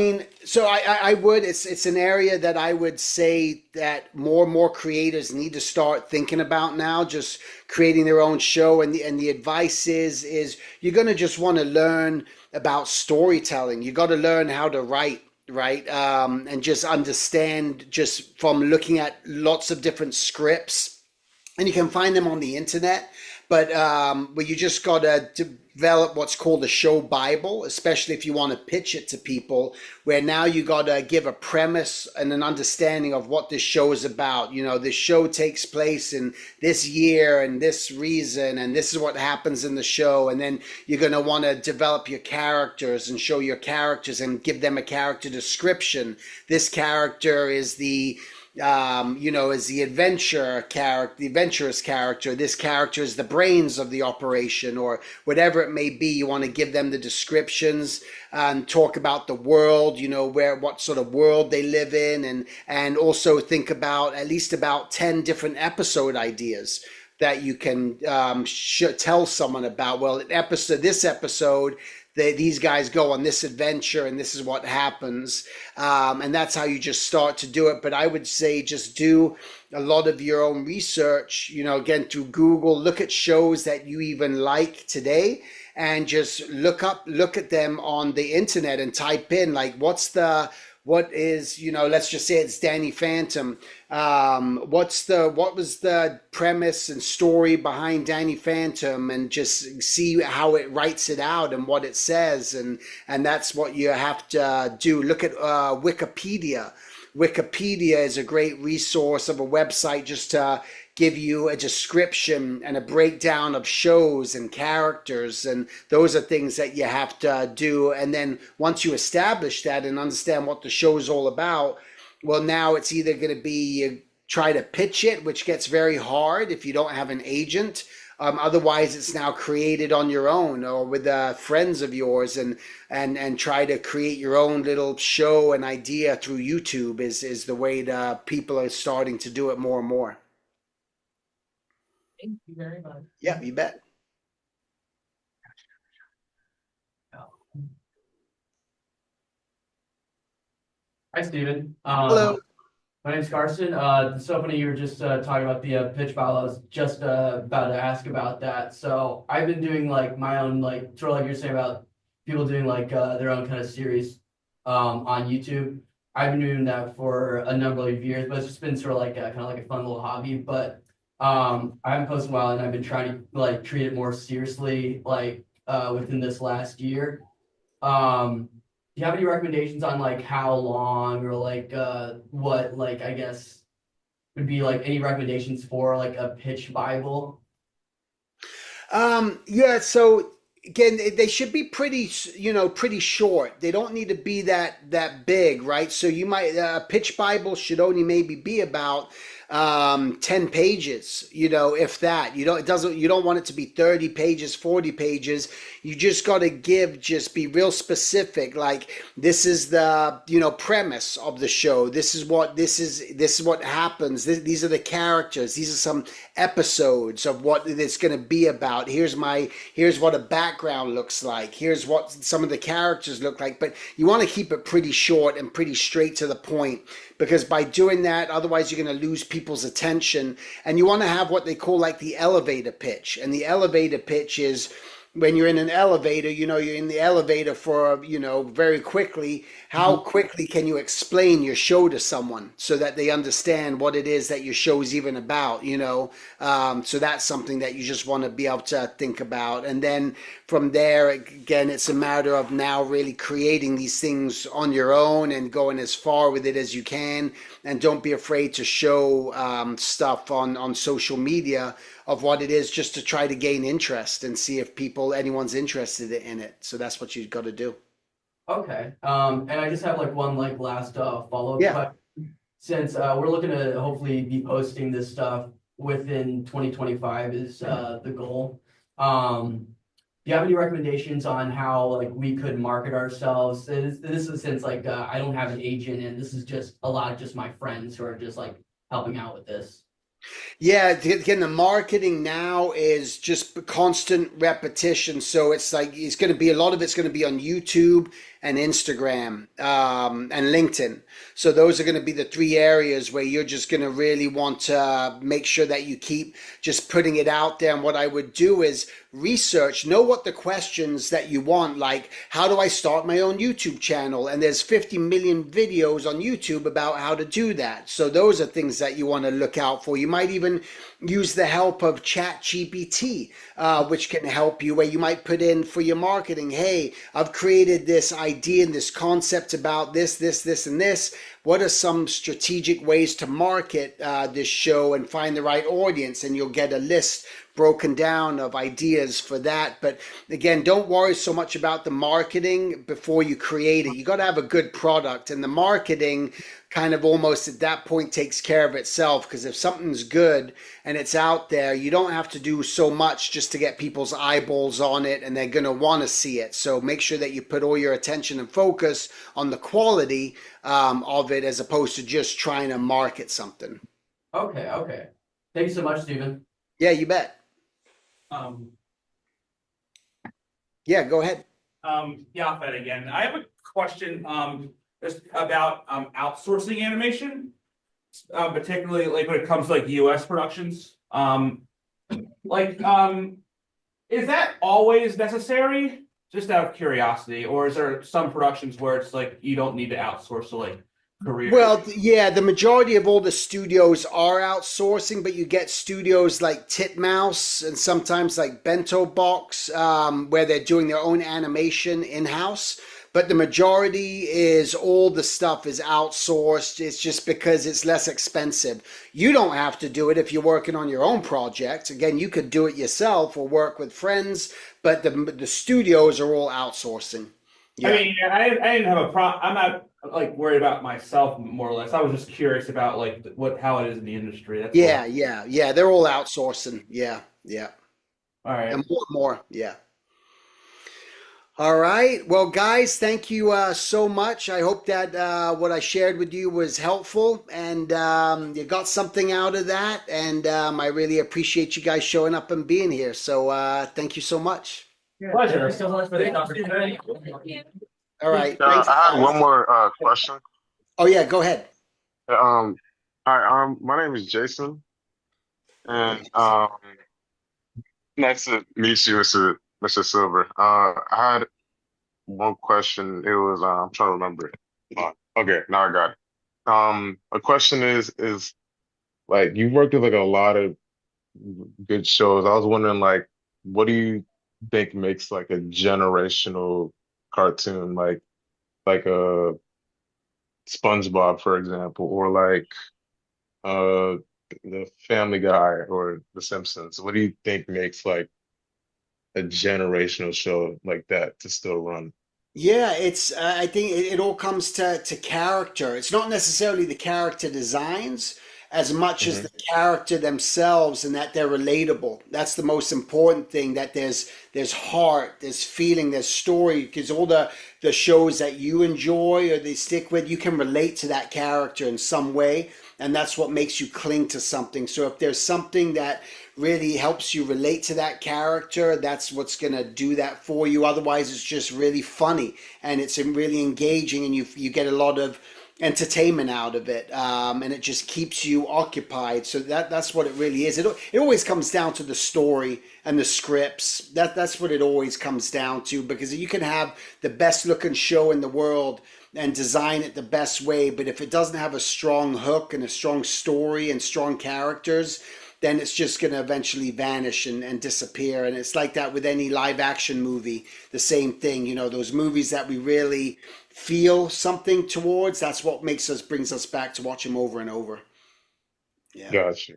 S2: would. It's an area that I would say that more and more creators need to start thinking about now, just creating their own show. And the advice is you're gonna just want to learn about storytelling. You got to learn how to write. Right, and just understand just from looking at lots of different scripts, and you can find them on the internet. But you just got to develop what's called a show Bible, especially if you want to pitch it to people, where now you got to give a premise and an understanding of what this show is about. This show takes place in this year and this reason, and this is what happens in the show. And then you're going to want to develop your characters and show your characters and give them a character description. This character is the as the adventurous character. This character is the brains of the operation, or whatever it may be. You want to give them the descriptions and talk about the world, what sort of world they live in, and also think about at least about 10 different episode ideas that you can tell someone about. Well, this episode, these guys go on this adventure and this is what happens, and that's how you just start to do it. But I would say just do a lot of your own research, again through Google. Look at shows that you even like today and just look at them on the internet and type in like what is, let's just say it's Danny Phantom. What was the premise and story behind Danny Phantom, and just see how it writes it out and what it says. And that's what you have to do. Look at Wikipedia. Wikipedia is a great resource of a website just to give you a description and a breakdown of shows and characters, and those are things that you have to do. And then once you establish that and understand what the show is all about, well, now it's either going to be you try to pitch it, which gets very hard if you don't have an agent. Otherwise, it's now created on your own or with friends of yours, and try to create your own little show and idea through YouTube is the way that people are starting to do it more and more.
S7: Thank you very much.
S2: Yeah, you bet.
S8: Hi, Steven.
S2: Hello.
S8: My name's Carson. It's so funny you were just talking about the pitch file. I was just about to ask about that. So I've been doing like my own, like sort of like you're saying about people doing like their own kind of series on YouTube. I've been doing that for a number of years, but it's just been sort of like kind of like a fun little hobby. But I haven't posted in a while, and I've been trying to like treat it more seriously, like within this last year. Do you have any recommendations on like how long, or like what, like I guess would be like any recommendations for like a pitch Bible?
S2: Yeah, so again, they should be pretty short. They don't need to be that big, right? So you might pitch Bible should only maybe be about 10 pages, if that. You don't want it to be 30 pages, 40 pages. You just got to be real specific. Like, this is the, premise of the show. This is what happens. These are the characters. These are some episodes of what it's going to be about. Here's what a background looks like. Here's what some of the characters look like. But you want to keep it pretty short and pretty straight to the point, because by doing that, otherwise you're going to lose people's attention. And you want to have what they call like the elevator pitch. And the elevator pitch is when you're in an elevator, you're in the elevator for, very quickly. How quickly can you explain your show to someone so that they understand what it is that your show is even about, So that's something that you just want to be able to think about. And then from there, again, it's a matter of now really creating these things on your own and going as far with it as you can. And don't be afraid to show stuff on social media of what it is, just to try to gain interest and see if anyone's interested in it. So that's what you've got to do.
S8: Okay. And I just have like one like last follow-up question. Since we're looking to hopefully be posting this stuff within 2025 is the goal. Do you have any recommendations on how like we could market ourselves? This is since like I don't have an agent, and this is just a lot of just my friends who are just like helping out with this.
S2: Yeah, again, the marketing now is just constant repetition. So it's like a lot of it's going to be on YouTube and Instagram and LinkedIn. So those are going to be the three areas where you're just going to really want to make sure that you keep just putting it out there. And what I would do is know what the questions that you want, like how do I start my own YouTube channel? And there's 50 million videos on YouTube about how to do that. So those are things that you want to look out for. You might even use the help of ChatGPT, which can help you, where you might put in for your marketing, hey, I've created this idea and this concept about this, and this. What are some strategic ways to market this show and find the right audience? And you'll get a list broken down of ideas for that. But again, don't worry so much about the marketing before you create it. You got to have a good product, and the marketing kind of almost at that point takes care of itself, because if something's good and it's out there, you don't have to do so much just to get people's eyeballs on it, and they're going to want to see it. So make sure that you put all your attention and focus on the quality of it, as opposed to just trying to market something.
S8: Okay, okay. Thank you so much, Stephen.
S2: Yeah, you bet.
S4: Um,
S2: Yeah, go ahead.
S4: Yafet again. I have a question, just about, outsourcing animation. Particularly like when it comes to like US productions. Like, is that always necessary? Just out of curiosity, or is there some productions where it's like you don't need to outsource to like Korea?
S2: Well, yeah, the majority of all the studios are outsourcing, but you get studios like Titmouse and sometimes like Bento Box, where they're doing their own animation in-house. But the majority is all the stuff is outsourced. It's just because it's less expensive. You don't have to do it if you're working on your own project. Again, you could do it yourself or work with friends, but the studios are all outsourcing. Yeah.
S4: I mean, I didn't have a problem. I'm not like worried about myself more or less. I was just curious about like how it is in the industry. That's
S2: Yeah,
S4: all.
S2: yeah. They're all outsourcing. Yeah.
S4: All right.
S2: And more. Yeah. All right. Well, guys, thank you so much. I hope that what I shared with you was helpful, and you got something out of that. And I really appreciate you guys showing up and being here. So thank you so much.
S4: Pleasure.
S7: Thanks so much for the opportunity.
S2: All right.
S9: I
S2: Thanks,
S9: had
S2: guys.
S9: one more question.
S2: Oh, yeah. Go ahead.
S9: Hi, my name is Jason, and nice to meet you, Mr. Silver. I had one question. It was I'm trying to remember it. Okay, now I got it. A question is like you worked with like a lot of good shows. I was wondering like, what do you think makes like a generational cartoon, like a SpongeBob, for example, or like uh the Family Guy or The Simpsons? What do you think makes like a generational show like that to still run?
S2: Yeah, it's. I think it all comes to character. It's not necessarily the character designs as much as
S9: Hmm.
S2: the character themselves, and that they're relatable. That's the most important thing. That there's heart, there's feeling, there's story. Because all the shows that you enjoy or they stick with, you can relate to that character in some way, and that's what makes you cling to something. So if there's something that really helps you relate to that character, that's what's going to do that for you. Otherwise, it's just really funny and it's really engaging, and you get a lot of entertainment out of it, and it just keeps you occupied. So that's what it really is. It always comes down to the story and the scripts. That's what it always comes down to, because you can have the best looking show in the world and design it the best way, but if it doesn't have a strong hook and a strong story and strong characters, then it's just going to eventually vanish and disappear. And it's like that with any live action movie, the same thing. You know, those movies that we really feel something towards, that's what brings us back to watch them over and over. Yeah.
S9: Gotcha.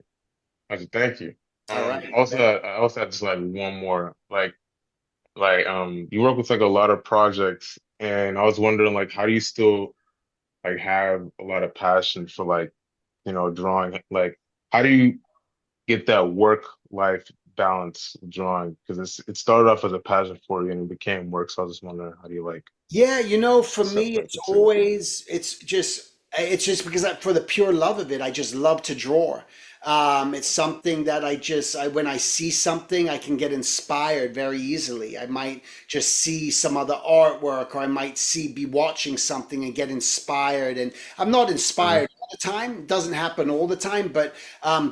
S9: Gotcha. Thank you.
S2: All right.
S9: I also had just like one more, you work with like a lot of projects, and I was wondering like, how do you still like have a lot of passion for like, drawing? Like, how do you get that work life balance with drawing? Because it started off as a passion for you and it became work. So I was just wondering, how do you like
S2: Yeah, for me,
S9: separate the two?
S2: it's just because for the pure love of it, I just love to draw. It's something that when I see something, I can get inspired very easily. I might just see some other artwork, or I might be watching something and get inspired. And I'm not
S9: Hmm.
S2: inspired all the time. It doesn't happen all the time, but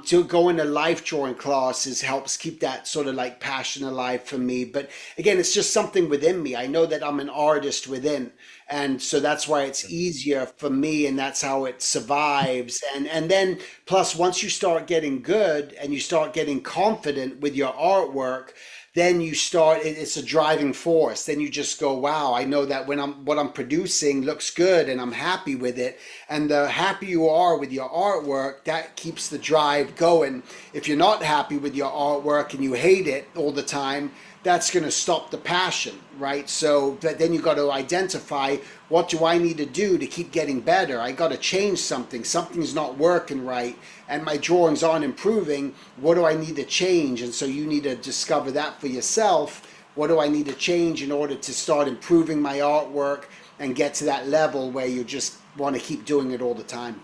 S2: to go into life drawing classes helps keep that sort of like passion alive for me. But again, it's just something within me. I know that I'm an artist within. And so that's why it's easier for me, and that's how it survives. And then plus, once you start getting good and you start getting confident with your artwork, then it's a driving force. Then you just go, wow, I know that what I'm producing looks good and I'm happy with it. And the happy you are with your artwork, that keeps the drive going. If you're not happy with your artwork and you hate it all the time, that's going to stop the passion, right? So then you got to identify, what do I need to do to keep getting better? I got to change something. Something's not working right, and my drawings aren't improving. What do I need to change? And so you need to discover that for yourself. What do I need to change in order to start improving my artwork and get to that level where you just want to keep doing it all the time?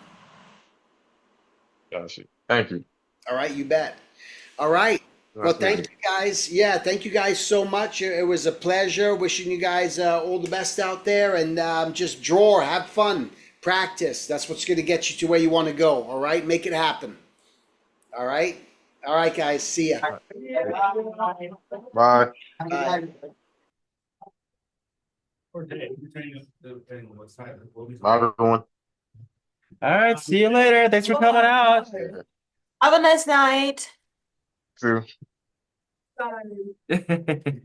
S9: Gotcha. Thank you.
S2: All right, you bet. All right. Well,
S9: Nice meeting
S2: thank you guys. Yeah, thank you guys so much. It was a pleasure. Wishing you guys all the best out there, and just draw, have fun, practice. That's what's going to get you to where you want to go. All right, make it happen. All right. All right, guys. See ya.
S9: you. Bye.
S2: Bye.
S9: Bye, everyone.
S10: All right, see you later. Thanks for coming out.
S11: Have a nice night.
S9: Too.
S11: Bye.